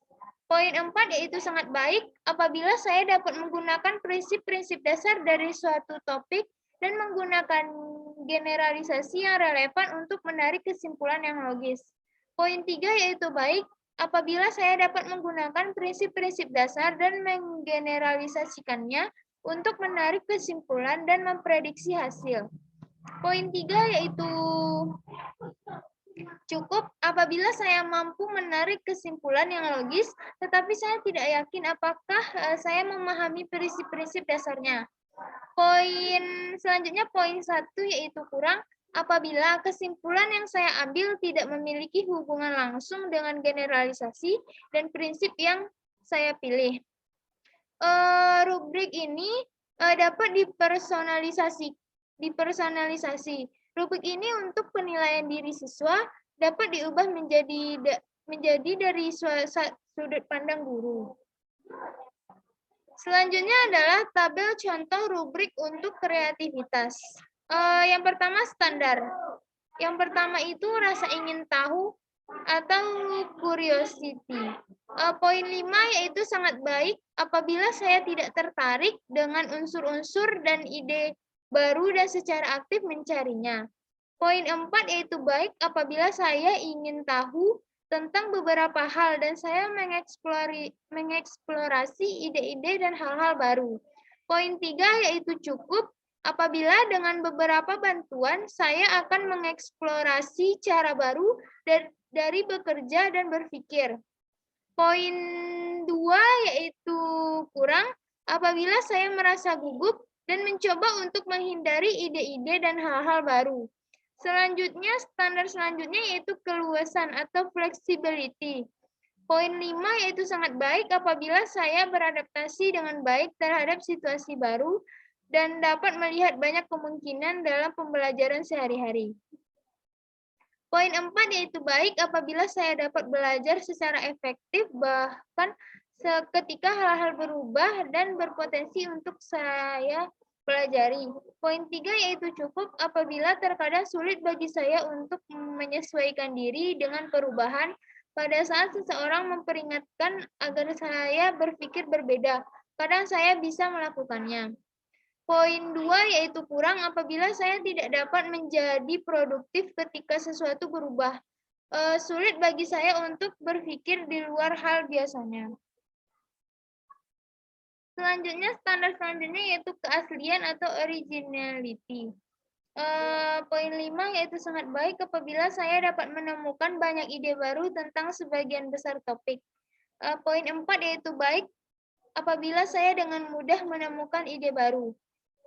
Poin 4 yaitu sangat baik apabila saya dapat menggunakan prinsip-prinsip dasar dari suatu topik dan menggunakan generalisasi yang relevan untuk menarik kesimpulan yang logis. Poin 3 yaitu baik apabila saya dapat menggunakan prinsip-prinsip dasar dan menggeneralisasikannya untuk menarik kesimpulan dan memprediksi hasil. Poin 3 yaitu cukup apabila saya mampu menarik kesimpulan yang logis, tetapi saya tidak yakin apakah saya memahami prinsip-prinsip dasarnya. Selanjutnya poin 1 yaitu kurang apabila kesimpulan yang saya ambil tidak memiliki hubungan langsung dengan generalisasi dan prinsip yang saya pilih. Rubrik ini dapat dipersonalisasi. Rubrik ini untuk penilaian diri siswa dapat diubah menjadi dari sudut pandang guru. Selanjutnya adalah tabel contoh rubrik untuk kreativitas. Yang pertama standar. Yang pertama itu rasa ingin tahu atau curiosity. Poin 5 yaitu sangat baik apabila saya tidak tertarik dengan unsur-unsur dan ide baru dan secara aktif mencarinya. Poin 4 yaitu baik apabila saya ingin tahu tentang beberapa hal dan saya mengeksplorasi ide-ide dan hal-hal baru. Poin 3 yaitu cukup apabila dengan beberapa bantuan saya akan mengeksplorasi cara baru dari bekerja dan berpikir. Poin 2 yaitu kurang apabila saya merasa gugup dan mencoba untuk menghindari ide-ide dan hal-hal baru. Selanjutnya, standar selanjutnya yaitu keluasan atau flexibility. Poin 5 yaitu sangat baik apabila saya beradaptasi dengan baik terhadap situasi baru dan dapat melihat banyak kemungkinan dalam pembelajaran sehari-hari. Poin 4 yaitu baik apabila saya dapat belajar secara efektif bahkan ketika hal-hal berubah dan berpotensi untuk saya pelajari. Poin 3 yaitu cukup apabila terkadang sulit bagi saya untuk menyesuaikan diri dengan perubahan pada saat seseorang memperingatkan agar saya berpikir berbeda. Kadang saya bisa melakukannya. Poin 2 yaitu kurang apabila saya tidak dapat menjadi produktif ketika sesuatu berubah. Sulit bagi saya untuk berpikir di luar hal biasanya. Selanjutnya, standar selanjutnya yaitu keaslian atau originality. Poin 5 yaitu sangat baik apabila saya dapat menemukan banyak ide baru tentang sebagian besar topik. Poin 4 yaitu baik apabila saya dengan mudah menemukan ide baru.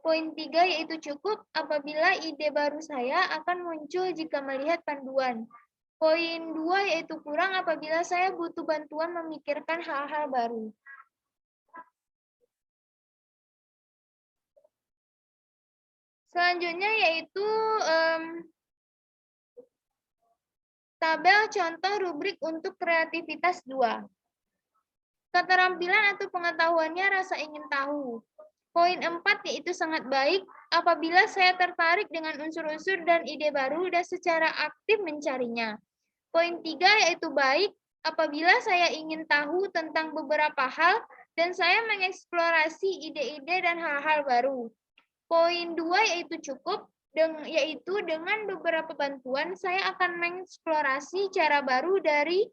Poin 3 yaitu cukup apabila ide baru saya akan muncul jika melihat panduan. Poin 2 yaitu kurang apabila saya butuh bantuan memikirkan hal-hal baru. Selanjutnya yaitu tabel contoh rubrik untuk kreativitas 2. Keterampilan atau pengetahuannya rasa ingin tahu. Poin 4 yaitu sangat baik apabila saya tertarik dengan unsur-unsur dan ide baru dan secara aktif mencarinya. Poin 3 yaitu baik apabila saya ingin tahu tentang beberapa hal dan saya mengeksplorasi ide-ide dan hal-hal baru. Poin 2 yaitu cukup, yaitu dengan beberapa bantuan saya akan mengeksplorasi cara baru dari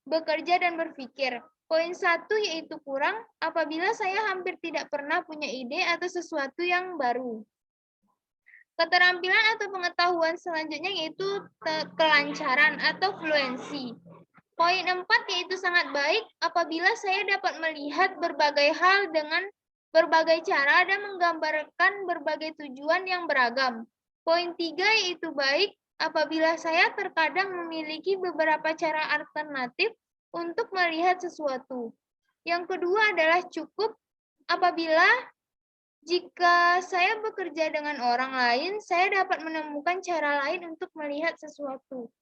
bekerja dan berpikir. Poin 1 yaitu kurang apabila saya hampir tidak pernah punya ide atau sesuatu yang baru. Keterampilan atau pengetahuan selanjutnya yaitu kelancaran atau fluensi. Poin 4 yaitu sangat baik apabila saya dapat melihat berbagai hal dengan berbagai cara dan menggambarkan berbagai tujuan yang beragam. Poin 3 yaitu baik apabila saya terkadang memiliki beberapa cara alternatif untuk melihat sesuatu. Yang kedua adalah cukup apabila Jika saya bekerja dengan orang lain, saya dapat menemukan cara lain untuk melihat sesuatu.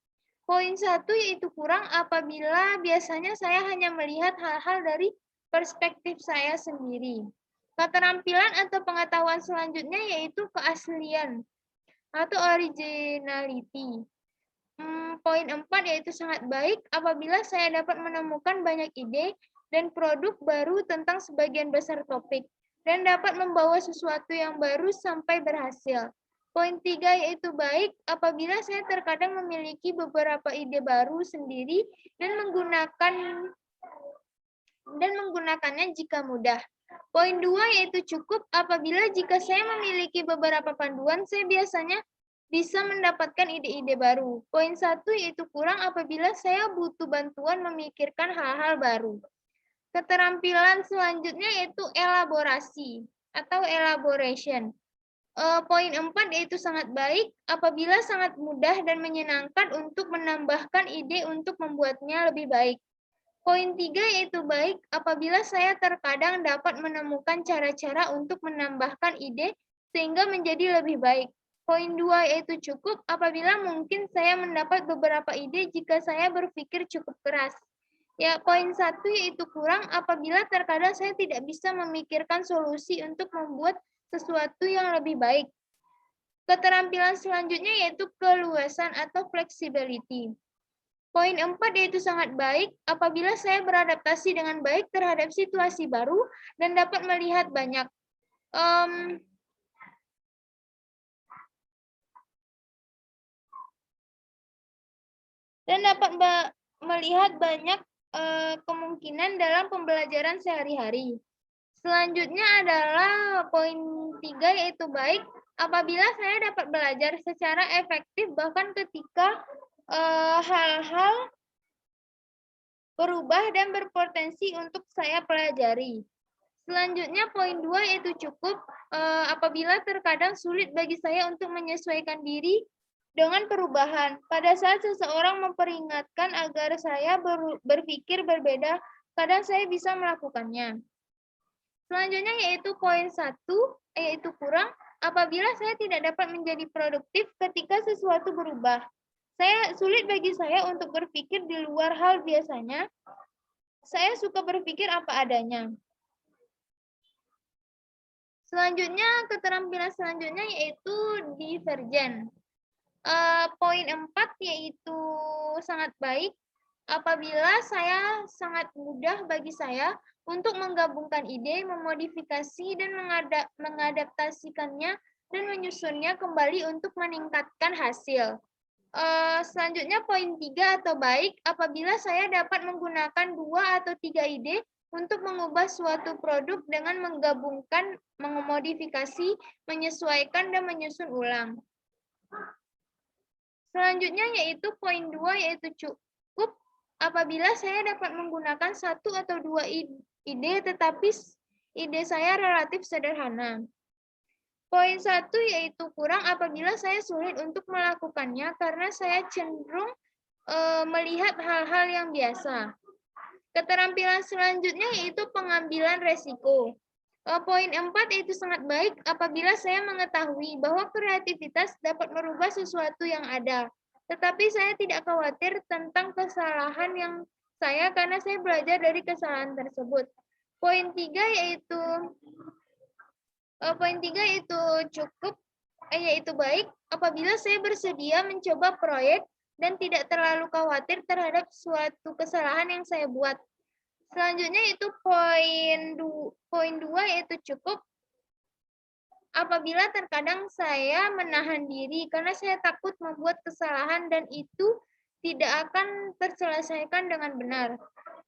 Poin 1 yaitu kurang apabila biasanya saya hanya melihat hal-hal dari perspektif saya sendiri. Keterampilan atau pengetahuan selanjutnya yaitu keaslian atau originality. Poin 4 yaitu sangat baik apabila saya dapat menemukan banyak ide dan produk baru tentang sebagian besar topik dan dapat membawa sesuatu yang baru sampai berhasil. Poin 3 yaitu baik apabila saya terkadang memiliki beberapa ide baru sendiri dan menggunakannya jika mudah. Poin 2 yaitu cukup apabila jika saya memiliki beberapa panduan, saya biasanya bisa mendapatkan ide-ide baru. Poin 1 yaitu kurang apabila saya butuh bantuan memikirkan hal-hal baru. Keterampilan selanjutnya yaitu elaborasi atau elaboration. Poin 4 yaitu sangat baik apabila sangat mudah dan menyenangkan untuk menambahkan ide untuk membuatnya lebih baik. Poin 3 yaitu baik apabila saya terkadang dapat menemukan cara-cara untuk menambahkan ide sehingga menjadi lebih baik. Poin 2 yaitu cukup apabila mungkin saya mendapat beberapa ide jika saya berpikir cukup keras. Ya, poin 1 yaitu kurang apabila terkadang saya tidak bisa memikirkan solusi untuk membuat sesuatu yang lebih baik. Keterampilan selanjutnya yaitu keluasan atau flexibility. Poin 4 yaitu sangat baik apabila saya beradaptasi dengan baik terhadap situasi baru dan dapat melihat banyak. Melihat banyak kemungkinan dalam pembelajaran sehari-hari. Selanjutnya adalah poin 3 yaitu baik apabila saya dapat belajar secara efektif bahkan ketika hal-hal berubah dan berpotensi untuk saya pelajari. Selanjutnya poin 2 yaitu cukup apabila terkadang sulit bagi saya untuk menyesuaikan diri dengan perubahan. Pada saat seseorang memperingatkan agar saya berpikir berbeda, kadang saya bisa melakukannya. Selanjutnya yaitu poin 1, yaitu kurang apabila saya tidak dapat menjadi produktif ketika sesuatu berubah. Sulit bagi saya untuk berpikir di luar hal biasanya. Saya suka berpikir apa adanya. Selanjutnya, keterampilan selanjutnya yaitu divergen. Poin 4 yaitu sangat baik apabila sangat mudah bagi saya untuk menggabungkan ide, memodifikasi dan mengadaptasikannya dan menyusunnya kembali untuk meningkatkan hasil. Selanjutnya poin 3 atau baik apabila saya dapat menggunakan 2 atau 3 ide untuk mengubah suatu produk dengan menggabungkan, memodifikasi, menyesuaikan, dan menyusun ulang. Selanjutnya yaitu poin 2 yaitu cukup apabila saya dapat menggunakan 1 atau 2 ide tetapi ide saya relatif sederhana. Poin 1 yaitu kurang apabila saya sulit untuk melakukannya karena saya cenderung melihat hal-hal yang biasa. Keterampilan selanjutnya yaitu pengambilan resiko. Poin 4 yaitu sangat baik apabila saya mengetahui bahwa kreativitas dapat merubah sesuatu yang ada. Tetapi saya tidak khawatir tentang kesalahan yang karena saya belajar dari kesalahan tersebut. Poin 3 yaitu cukup, yaitu baik apabila saya bersedia mencoba proyek dan tidak terlalu khawatir terhadap suatu kesalahan yang saya buat. Selanjutnya itu poin 2 yaitu cukup apabila terkadang saya menahan diri karena saya takut membuat kesalahan dan itu tidak akan terselesaikan dengan benar.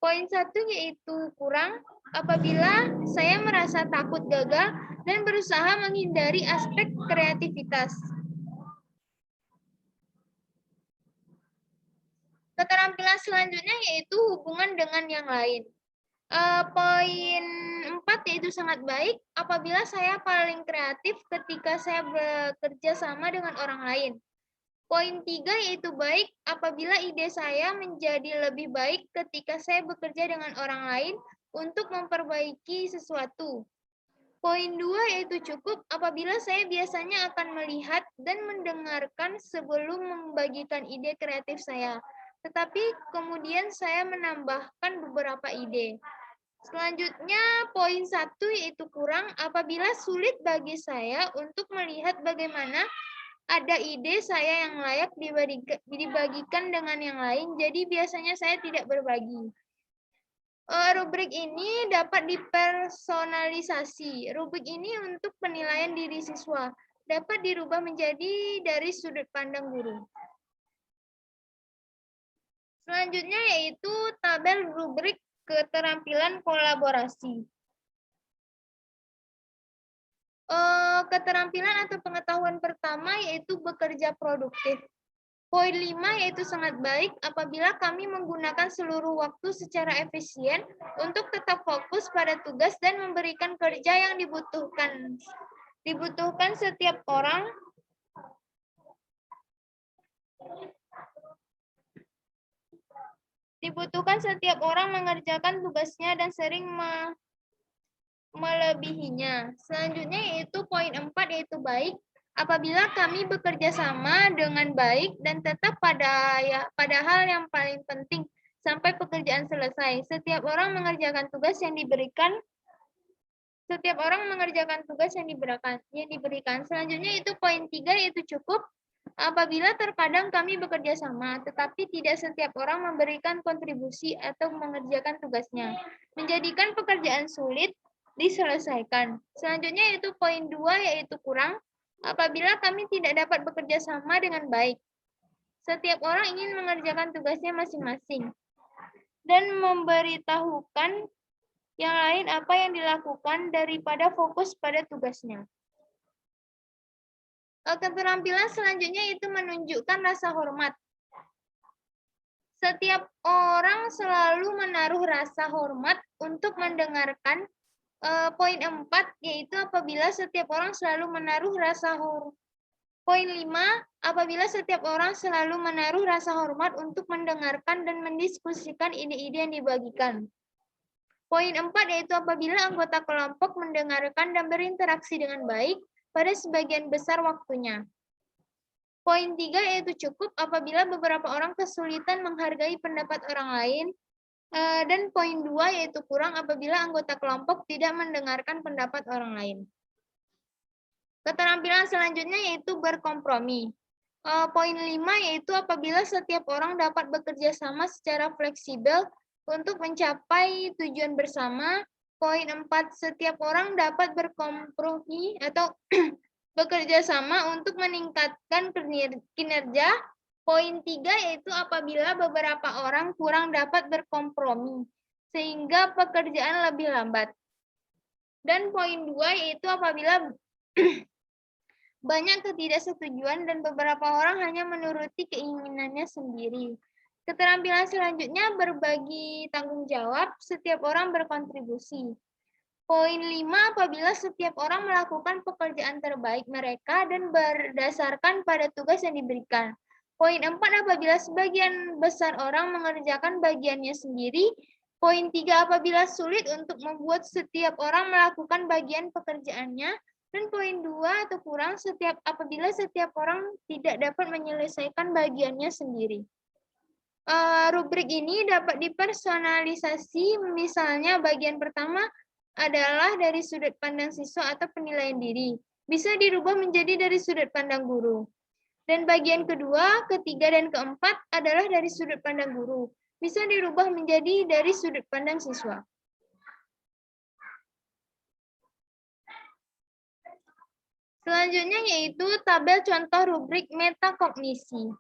Poin 1 yaitu kurang apabila saya merasa takut gagal dan berusaha menghindari aspek kreativitas. Keterampilan selanjutnya yaitu hubungan dengan yang lain. Poin 4 yaitu sangat baik apabila saya paling kreatif ketika saya bekerja sama dengan orang lain. Poin 3 yaitu baik apabila ide saya menjadi lebih baik ketika saya bekerja dengan orang lain untuk memperbaiki sesuatu. Poin 2 yaitu cukup apabila saya biasanya akan melihat dan mendengarkan sebelum membagikan ide kreatif saya. Tetapi kemudian saya menambahkan beberapa ide. Selanjutnya, poin 1 yaitu kurang apabila sulit bagi saya untuk melihat bagaimana ada ide saya yang layak dibagikan dengan yang lain, jadi biasanya saya tidak berbagi. Rubrik ini dapat dipersonalisasi. Rubrik ini untuk penilaian diri siswa. Dapat dirubah menjadi dari sudut pandang guru. Selanjutnya yaitu tabel rubrik keterampilan kolaborasi. Keterampilan atau pengetahuan pertama yaitu bekerja produktif. Poin 5 yaitu sangat baik apabila kami menggunakan seluruh waktu secara efisien untuk tetap fokus pada tugas dan memberikan kerja yang dibutuhkan setiap orang mengerjakan tugasnya dan sering melebihinya. Selanjutnya yaitu poin 4 yaitu baik apabila kami bekerja sama dengan baik dan tetap pada hal yang paling penting sampai pekerjaan selesai. Setiap orang mengerjakan tugas yang diberikan. Selanjutnya itu poin 3 yaitu cukup apabila terkadang kami bekerja sama, tetapi tidak setiap orang memberikan kontribusi atau mengerjakan tugasnya, menjadikan pekerjaan sulit diselesaikan. Selanjutnya itu poin 2 yaitu kurang apabila kami tidak dapat bekerja sama dengan baik. Setiap orang ingin mengerjakan tugasnya masing-masing dan memberitahukan yang lain apa yang dilakukan daripada fokus pada tugasnya. Keterampilan selanjutnya itu menunjukkan rasa hormat. Setiap orang selalu menaruh rasa hormat untuk mendengarkan. Poin 4 yaitu apabila setiap orang selalu menaruh rasa hormat. Poin 5 apabila setiap orang selalu menaruh rasa hormat untuk mendengarkan dan mendiskusikan ide-ide yang dibagikan. Poin 4 yaitu apabila anggota kelompok mendengarkan dan berinteraksi dengan baik pada sebagian besar waktunya. Poin 3 yaitu cukup apabila beberapa orang kesulitan menghargai pendapat orang lain. Dan poin 2 yaitu kurang apabila anggota kelompok tidak mendengarkan pendapat orang lain. Keterampilan selanjutnya yaitu berkompromi. Poin 5 yaitu apabila setiap orang dapat bekerja sama secara fleksibel untuk mencapai tujuan bersama. Poin 4 setiap orang dapat berkompromi atau bekerja sama untuk meningkatkan kinerja. Poin 3 yaitu apabila beberapa orang kurang dapat berkompromi, sehingga pekerjaan lebih lambat. Dan poin 2 yaitu apabila banyak ketidaksetujuan dan beberapa orang hanya menuruti keinginannya sendiri. Keterampilan selanjutnya berbagi tanggung jawab, setiap orang berkontribusi. Poin 5 apabila setiap orang melakukan pekerjaan terbaik mereka dan berdasarkan pada tugas yang diberikan. Poin 4 apabila sebagian besar orang mengerjakan bagiannya sendiri. Poin 3 apabila sulit untuk membuat setiap orang melakukan bagian pekerjaannya. Dan poin 2 atau kurang apabila setiap orang tidak dapat menyelesaikan bagiannya sendiri. Rubrik ini dapat dipersonalisasi, misalnya bagian pertama adalah dari sudut pandang siswa atau penilaian diri. Bisa dirubah menjadi dari sudut pandang guru. Dan bagian kedua, ketiga, dan keempat adalah dari sudut pandang guru. Bisa dirubah menjadi dari sudut pandang siswa. Selanjutnya yaitu tabel contoh rubrik metakognisi.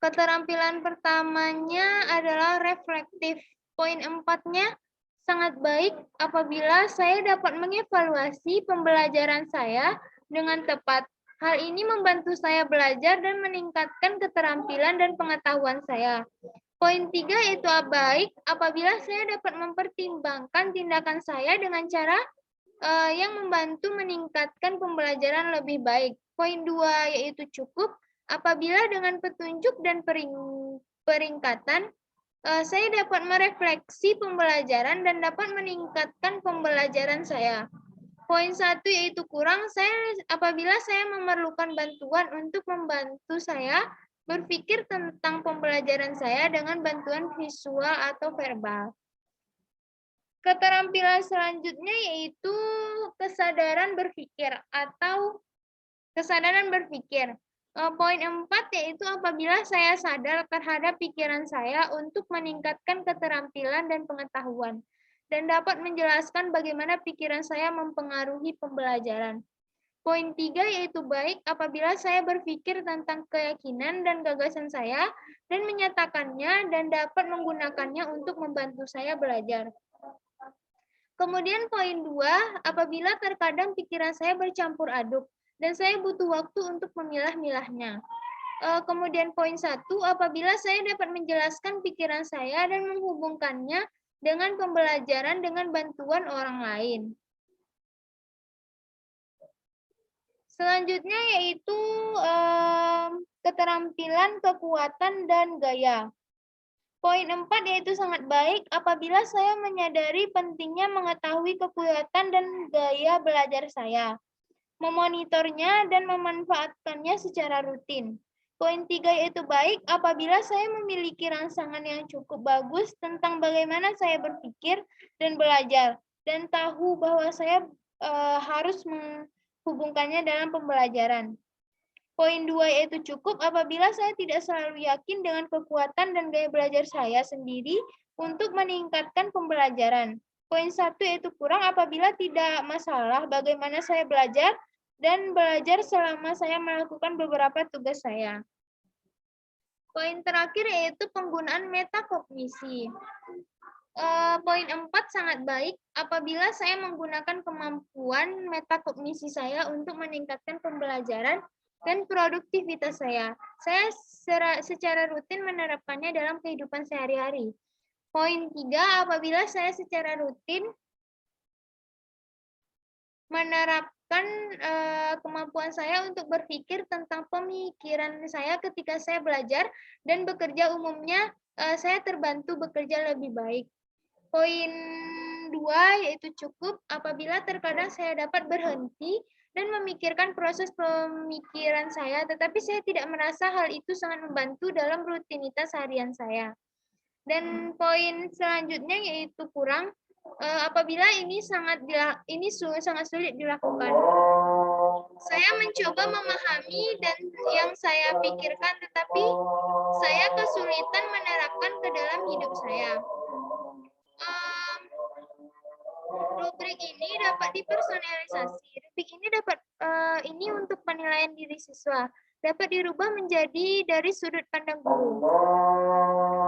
Keterampilan pertamanya adalah reflektif. Poin 4-nya sangat baik apabila saya dapat mengevaluasi pembelajaran saya dengan tepat. Hal ini membantu saya belajar dan meningkatkan keterampilan dan pengetahuan saya. Poin 3 yaitu baik apabila saya dapat mempertimbangkan tindakan saya dengan cara yang membantu meningkatkan pembelajaran lebih baik. Poin 2 yaitu cukup apabila dengan petunjuk dan peringkatan Saya dapat merefleksi pembelajaran dan dapat meningkatkan pembelajaran saya. Poin 1 yaitu kurang, apabila saya memerlukan bantuan untuk membantu saya berpikir tentang pembelajaran saya dengan bantuan visual atau verbal. Keterampilan selanjutnya yaitu kesadaran berpikir atau kesadaran berpikir. Poin 4 yaitu apabila saya sadar terhadap pikiran saya untuk meningkatkan keterampilan dan pengetahuan dan dapat menjelaskan bagaimana pikiran saya mempengaruhi pembelajaran. Poin 3 yaitu baik apabila saya berpikir tentang keyakinan dan gagasan saya dan menyatakannya dan dapat menggunakannya untuk membantu saya belajar. Kemudian poin 2, apabila terkadang pikiran saya bercampur aduk dan saya butuh waktu untuk memilah-milahnya. Kemudian poin 1, apabila saya dapat menjelaskan pikiran saya dan menghubungkannya dengan pembelajaran dengan bantuan orang lain. Selanjutnya yaitu keterampilan, kekuatan, dan gaya. Poin 4 yaitu sangat baik apabila saya menyadari pentingnya mengetahui kekuatan dan gaya belajar saya, memonitornya dan memanfaatkannya secara rutin. Poin 3 yaitu baik apabila saya memiliki rangsangan yang cukup bagus tentang bagaimana saya berpikir dan belajar, dan tahu bahwa saya harus menghubungkannya dalam pembelajaran. Poin 2 yaitu cukup apabila saya tidak selalu yakin dengan kekuatan dan gaya belajar saya sendiri untuk meningkatkan pembelajaran. Poin 1 yaitu kurang apabila tidak masalah bagaimana saya belajar dan belajar selama saya melakukan beberapa tugas saya. Poin terakhir yaitu penggunaan metakognisi. Poin 4 sangat baik apabila saya menggunakan kemampuan metakognisi saya untuk meningkatkan pembelajaran dan produktivitas saya. Saya secara rutin menerapkannya dalam kehidupan sehari-hari. Poin 3, apabila saya secara rutin menerapkan kemampuan saya untuk berpikir tentang pemikiran saya ketika saya belajar dan bekerja, umumnya saya terbantu bekerja lebih baik. Poin 2 yaitu cukup apabila terkadang saya dapat berhenti dan memikirkan proses pemikiran saya, tetapi saya tidak merasa hal itu sangat membantu dalam rutinitas harian saya. Dan poin selanjutnya yaitu kurang, apabila ini sangat sulit dilakukan. Saya mencoba memahami dan yang saya pikirkan, tetapi saya kesulitan menerapkan ke dalam hidup saya. Rubrik ini dapat dipersonalisasi. Rubrik ini ini untuk penilaian diri siswa. Dapat dirubah menjadi dari sudut pandang guru.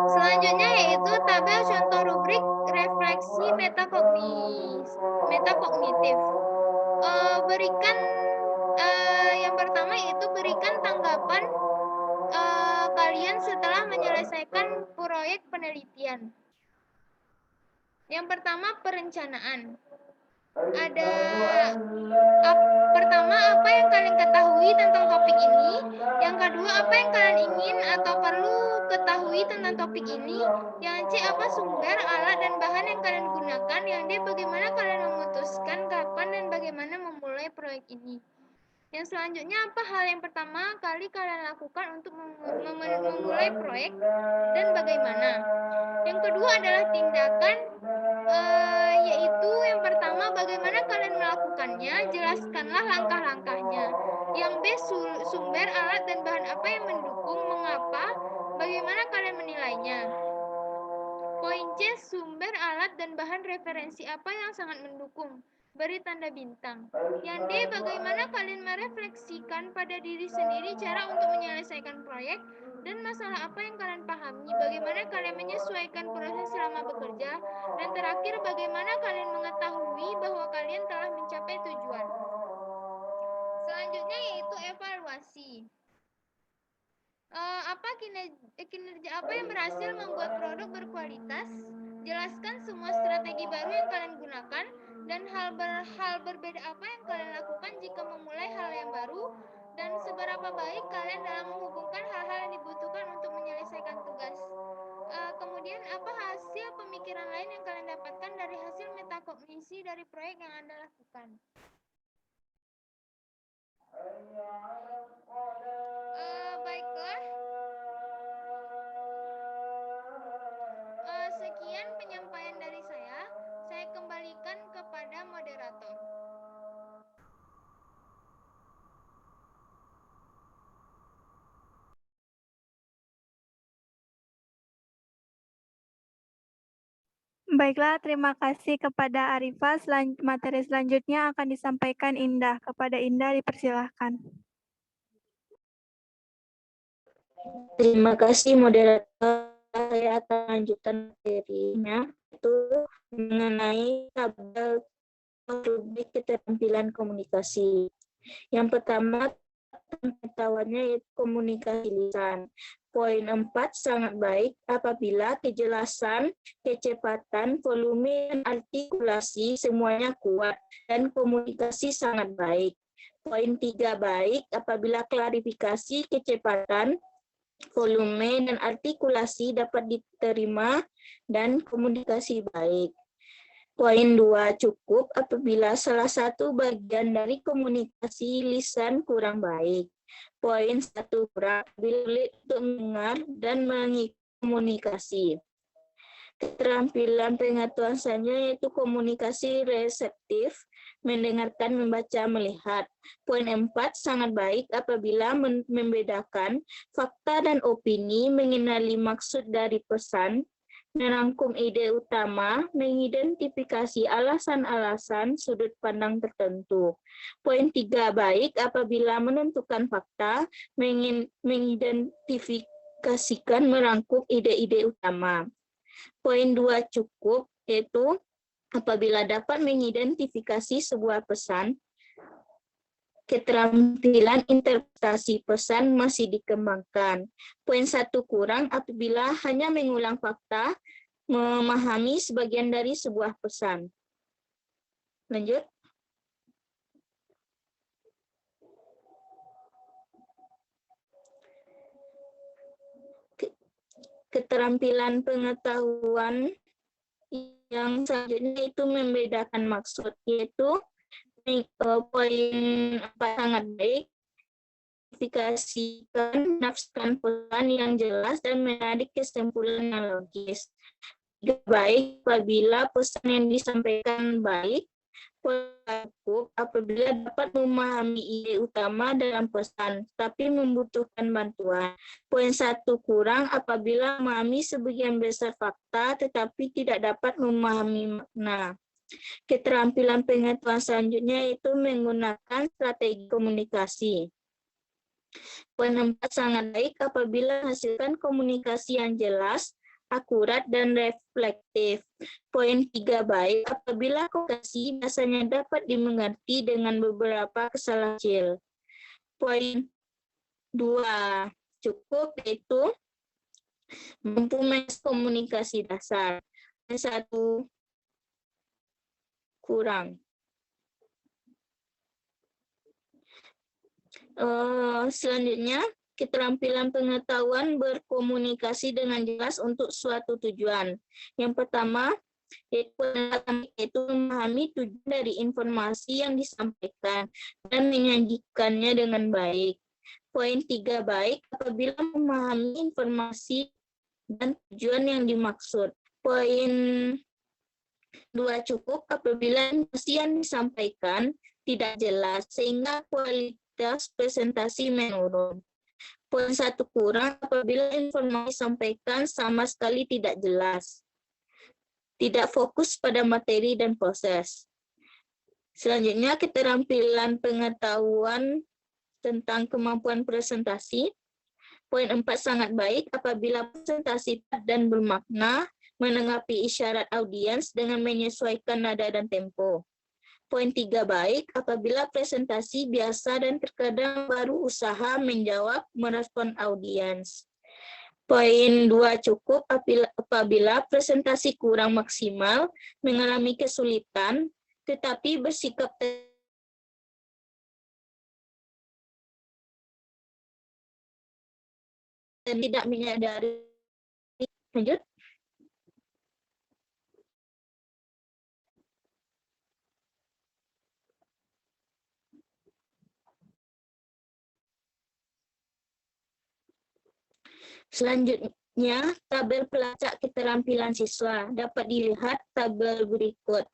Selanjutnya yaitu tabel contoh rubrik refleksi metakognitif. Yang pertama yaitu berikan tanggapan kalian setelah menyelesaikan proyek penelitian. Yang pertama, perencanaan. Pertama, apa yang kalian ketahui tentang topik ini. Yang kedua, apa yang kalian ingin atau perlu ketahui tentang topik ini. Yang C, apa sumber, alat, dan bahan yang kalian gunakan. Yang D, bagaimana kalian memutuskan kapan dan bagaimana memulai proyek ini. Yang selanjutnya, apa hal yang pertama kali kalian lakukan untuk memulai proyek dan bagaimana. Yang kedua adalah tindakan, yaitu yang pertama bagaimana kalian melakukannya, jelaskanlah langkah-langkahnya. Yang B, sumber, alat, dan bahan apa yang mendukung, mengapa, bagaimana kalian menilainya. Poin C, sumber, alat, dan bahan referensi apa yang sangat mendukung, beri tanda bintang. Yang D, bagaimana kalian merefleksikan pada diri sendiri cara untuk menyelesaikan proyek dan masalah apa yang kalian pahami, bagaimana kalian menyesuaikan proses selama bekerja, dan terakhir bagaimana kalian mengetahui bahwa kalian telah mencapai tujuan. Selanjutnya yaitu evaluasi. Kinerja apa yang berhasil membuat produk berkualitas? Jelaskan semua strategi baru yang kalian gunakan dan hal berbeda apa yang kalian lakukan jika memulai hal yang baru, dan seberapa baik kalian dalam menghubungkan hal-hal yang dibutuhkan untuk menyelesaikan tugas. Kemudian solusi dari proyek yang Anda lakukan. Baiklah. Sekian penyampaian dari saya. Saya kembalikan kepada moderator. Baiklah, terima kasih kepada Arifah. Materi selanjutnya akan disampaikan Indah. Kepada Indah dipersilahkan. Terima kasih moderator. Saya akan lanjutkan materinya, itu mengenai tabel rubrik keterampilan komunikasi. Yang pertama, pengetahuannya yaitu komunikasi lisan. Poin 4 sangat baik apabila kejelasan, kecepatan, volume, dan artikulasi semuanya kuat dan komunikasi sangat baik. Poin 3 baik apabila klarifikasi, kecepatan, volume, dan artikulasi dapat diterima dan komunikasi baik. Poin 2 cukup apabila salah satu bagian dari komunikasi lisan kurang baik. Poin 1 kurang apabila sulit untuk mendengar dan mengkomunikasi. Keterampilan pengetahuan selanjutnya yaitu komunikasi reseptif, mendengarkan, membaca, melihat. Poin 4 sangat baik apabila membedakan fakta dan opini, mengenali maksud dari pesan, merangkum ide utama, mengidentifikasi alasan-alasan sudut pandang tertentu. Poin 3 baik apabila menentukan fakta, mengidentifikasikan, merangkum ide-ide utama. Poin 2 cukup, yaitu apabila dapat mengidentifikasi sebuah pesan, keterampilan interpretasi pesan masih dikembangkan. Poin 1 kurang apabila hanya mengulang fakta, memahami sebagian dari sebuah pesan. Lanjut. Keterampilan pengetahuan yang selanjutnya itu membedakan maksud, yaitu poin 4 sangat baik, identifikasikan, menafsirkan pesan yang jelas dan menarik kesimpulan yang logis. Baik apabila pesan yang disampaikan baik, cukup apabila dapat memahami ide utama dalam pesan, tapi membutuhkan bantuan. Poin 1 kurang apabila memahami sebagian besar fakta, tetapi tidak dapat memahami makna. Keterampilan pengetahuan selanjutnya itu menggunakan strategi komunikasi. Poin 4 sangat baik apabila menghasilkan komunikasi yang jelas, akurat, dan reflektif. Poin 3 baik apabila komunikasi biasanya dapat dimengerti dengan beberapa kesalahan kecil. Poin 2 cukup, yaitu mampu komunikasi dasar. Poin 1 kurang. Selanjutnya, keterampilan pengetahuan berkomunikasi dengan jelas untuk suatu tujuan. Yang pertama, yaitu memahami tujuan dari informasi yang disampaikan dan menyajikannya dengan baik. Poin 3 baik apabila memahami informasi dan tujuan yang dimaksud. Poin 2 cukup apabila informasi yang disampaikan tidak jelas sehingga kualitas presentasi menurun. Poin 1 kurang apabila informasi disampaikan sama sekali tidak jelas, tidak fokus pada materi dan proses. Selanjutnya, keterampilan pengetahuan tentang kemampuan presentasi. Poin 4 sangat baik apabila presentasi dan bermakna, menanggapi isyarat audiens dengan menyesuaikan nada dan tempo. Poin 3 baik apabila presentasi biasa dan terkadang baru usaha menjawab, merespon audiens. Poin 2 cukup apabila presentasi kurang maksimal, mengalami kesulitan, tetapi bersikap dan tidak menyadari. Lanjut. Selanjutnya, tabel pelacak keterampilan siswa dapat dilihat tabel berikut.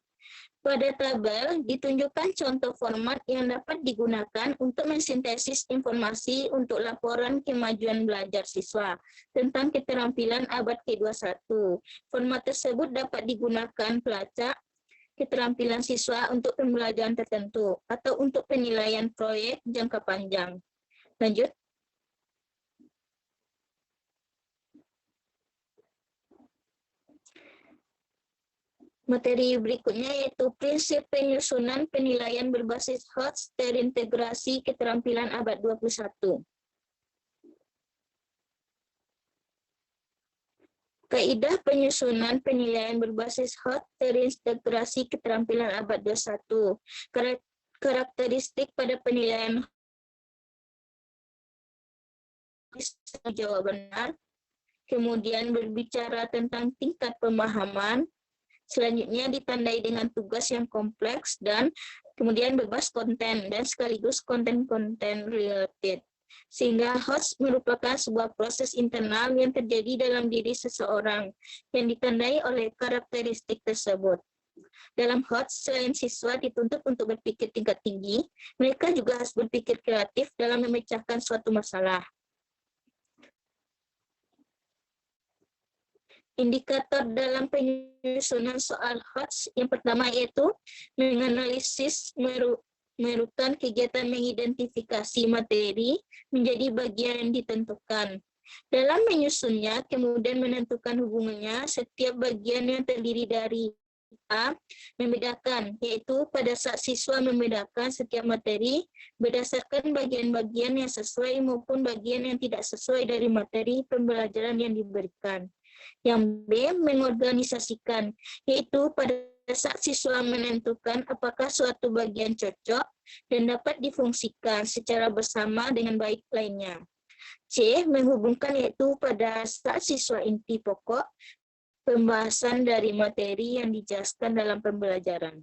Pada tabel ditunjukkan contoh format yang dapat digunakan untuk mensintesis informasi untuk laporan kemajuan belajar siswa tentang keterampilan abad ke-21. Format tersebut dapat digunakan pelacak keterampilan siswa untuk pembelajaran tertentu atau untuk penilaian proyek jangka panjang. Lanjut. Materi berikutnya yaitu prinsip penyusunan penilaian berbasis HOTS terintegrasi keterampilan abad 21. Kaidah penyusunan penilaian berbasis HOTS terintegrasi keterampilan abad 21. Karakteristik pada penilaian jawab benar, kemudian berbicara tentang tingkat pemahaman, selanjutnya ditandai dengan tugas yang kompleks dan kemudian bebas konten dan sekaligus konten-konten related. Sehingga HOTS merupakan sebuah proses internal yang terjadi dalam diri seseorang yang ditandai oleh karakteristik tersebut. Dalam HOTS, selain siswa dituntut untuk berpikir tingkat tinggi, mereka juga harus berpikir kreatif dalam memecahkan suatu masalah. Indikator dalam penyusunan soal HOTS yang pertama yaitu menganalisis merupakan kegiatan mengidentifikasi materi menjadi bagian yang ditentukan. Dalam menyusunnya, kemudian menentukan hubungannya setiap bagian yang terdiri dari A, membedakan, yaitu pada saat siswa membedakan setiap materi berdasarkan bagian-bagian yang sesuai maupun bagian yang tidak sesuai dari materi pembelajaran yang diberikan. Yang B, mengorganisasikan, yaitu pada saat siswa menentukan apakah suatu bagian cocok dan dapat difungsikan secara bersama dengan baik lainnya. C, menghubungkan, yaitu pada saat siswa inti pokok pembahasan dari materi yang dijelaskan dalam pembelajaran.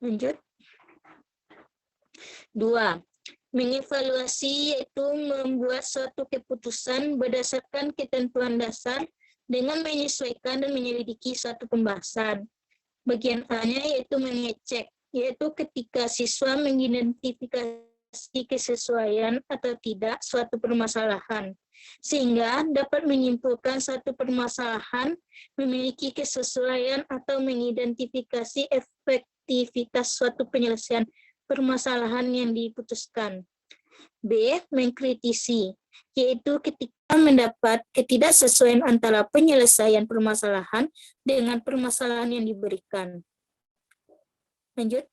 Lanjut. 2. Mengevaluasi, yaitu membuat suatu keputusan berdasarkan ketentuan dasar dengan menyesuaikan dan menyelidiki suatu pembahasan. Bagian A-nya yaitu mengecek, yaitu ketika siswa mengidentifikasi kesesuaian atau tidak suatu permasalahan, sehingga dapat menyimpulkan suatu permasalahan memiliki kesesuaian atau mengidentifikasi efektivitas suatu penyelesaian permasalahan yang diputuskan. B, mengkritisi, yaitu ketika mendapat ketidaksesuaian antara penyelesaian permasalahan dengan permasalahan yang diberikan. Lanjut.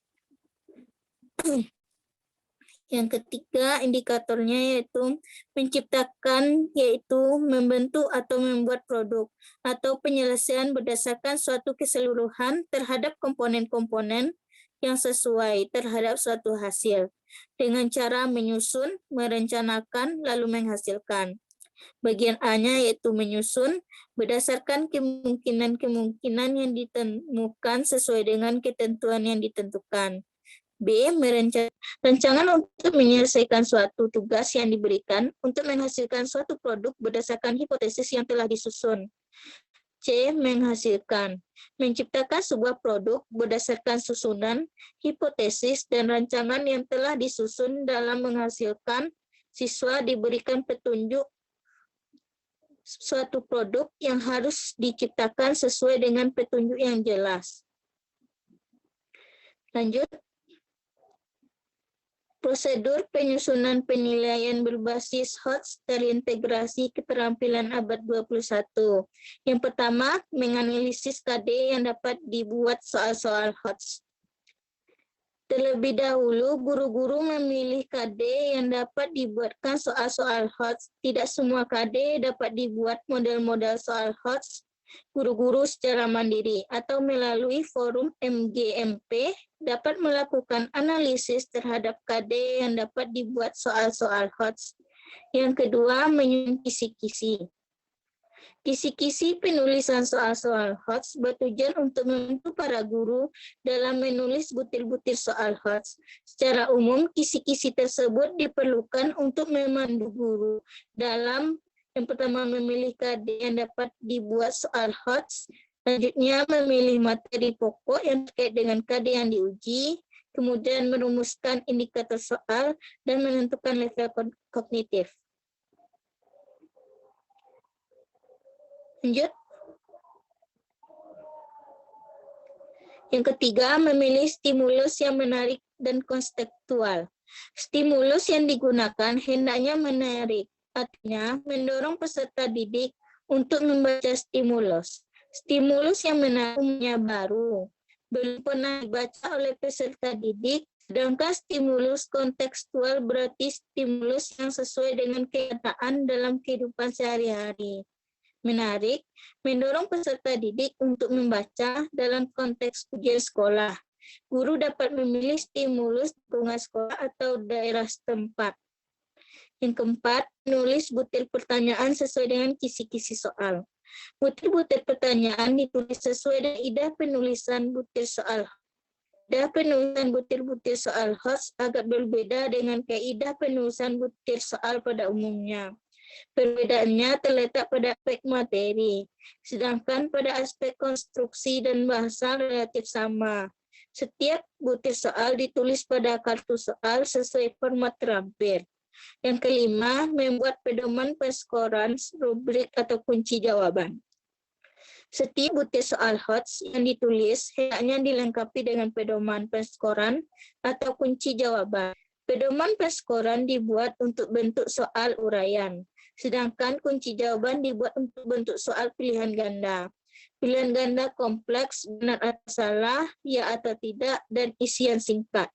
Yang ketiga, indikatornya yaitu menciptakan, yaitu membentuk atau membuat produk atau penyelesaian berdasarkan suatu keseluruhan terhadap komponen-komponen yang sesuai terhadap suatu hasil dengan cara menyusun, merencanakan, lalu menghasilkan. Bagian A-nya yaitu menyusun berdasarkan kemungkinan-kemungkinan yang ditemukan sesuai dengan ketentuan yang ditentukan. B, rancangan untuk menyelesaikan suatu tugas yang diberikan untuk menghasilkan suatu produk berdasarkan hipotesis yang telah disusun. C, menghasilkan, menciptakan sebuah produk berdasarkan susunan, hipotesis, dan rancangan yang telah disusun. Dalam menghasilkan, siswa diberikan petunjuk suatu produk yang harus diciptakan sesuai dengan petunjuk yang jelas. Lanjut. Prosedur penyusunan penilaian berbasis HOTS terintegrasi keterampilan abad 21. Yang pertama, menganalisis KD yang dapat dibuat soal-soal HOTS. Terlebih dahulu, guru-guru memilih KD yang dapat dibuatkan soal-soal HOTS. Tidak semua KD dapat dibuat model-model soal HOTS. Guru-guru secara mandiri atau melalui forum MGMP dapat melakukan analisis terhadap KD yang dapat dibuat soal-soal HOTS. Yang kedua, menyusun kisi-kisi. Kisi-kisi penulisan soal-soal HOTS bertujuan untuk membantu para guru dalam menulis butir-butir soal HOTS. Secara umum, kisi-kisi tersebut diperlukan untuk memandu guru dalam Yang pertama memilih KD yang dapat dibuat soal HOTS. Selanjutnya memilih materi pokok yang terkait dengan KD yang diuji. Kemudian merumuskan indikator soal dan menentukan level kognitif. Lanjut. Yang ketiga, memilih stimulus yang menarik dan konstekstual. Stimulus yang digunakan hendaknya menarik, artinya mendorong peserta didik untuk membaca stimulus. Stimulus yang menarik umumnya baru, belum pernah dibaca oleh peserta didik, sedangkan stimulus kontekstual berarti stimulus yang sesuai dengan kenyataan dalam kehidupan sehari-hari. Menarik, mendorong peserta didik untuk membaca dalam konteks ujian sekolah. Guru dapat memilih stimulus lingkungan sekolah atau daerah setempat. Yang keempat, menulis butir pertanyaan sesuai dengan kisi-kisi soal. Butir-butir pertanyaan ditulis sesuai dengan idah penulisan butir soal. Idah penulisan butir-butir soal HOTS agak berbeda dengan kaidah penulisan butir soal pada umumnya. Perbedaannya terletak pada aspek materi, sedangkan pada aspek konstruksi dan bahasa relatif sama. Setiap butir soal ditulis pada kartu soal sesuai format terampil. Yang kelima, membuat pedoman penskoran, rubrik atau kunci jawaban. Setiap butir soal HOTS yang ditulis hendaknya dilengkapi dengan pedoman penskoran atau kunci jawaban. Pedoman penskoran dibuat untuk bentuk soal uraian, sedangkan kunci jawaban dibuat untuk bentuk soal pilihan ganda. Pilihan ganda kompleks, benar atau salah, ya atau tidak, dan isian singkat.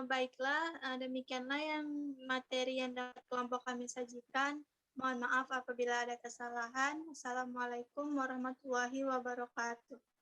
Baiklah, demikianlah yang materi yang dapat kelompok kami sajikan. Mohon maaf apabila ada kesalahan. Assalamualaikum warahmatullahi wabarakatuh.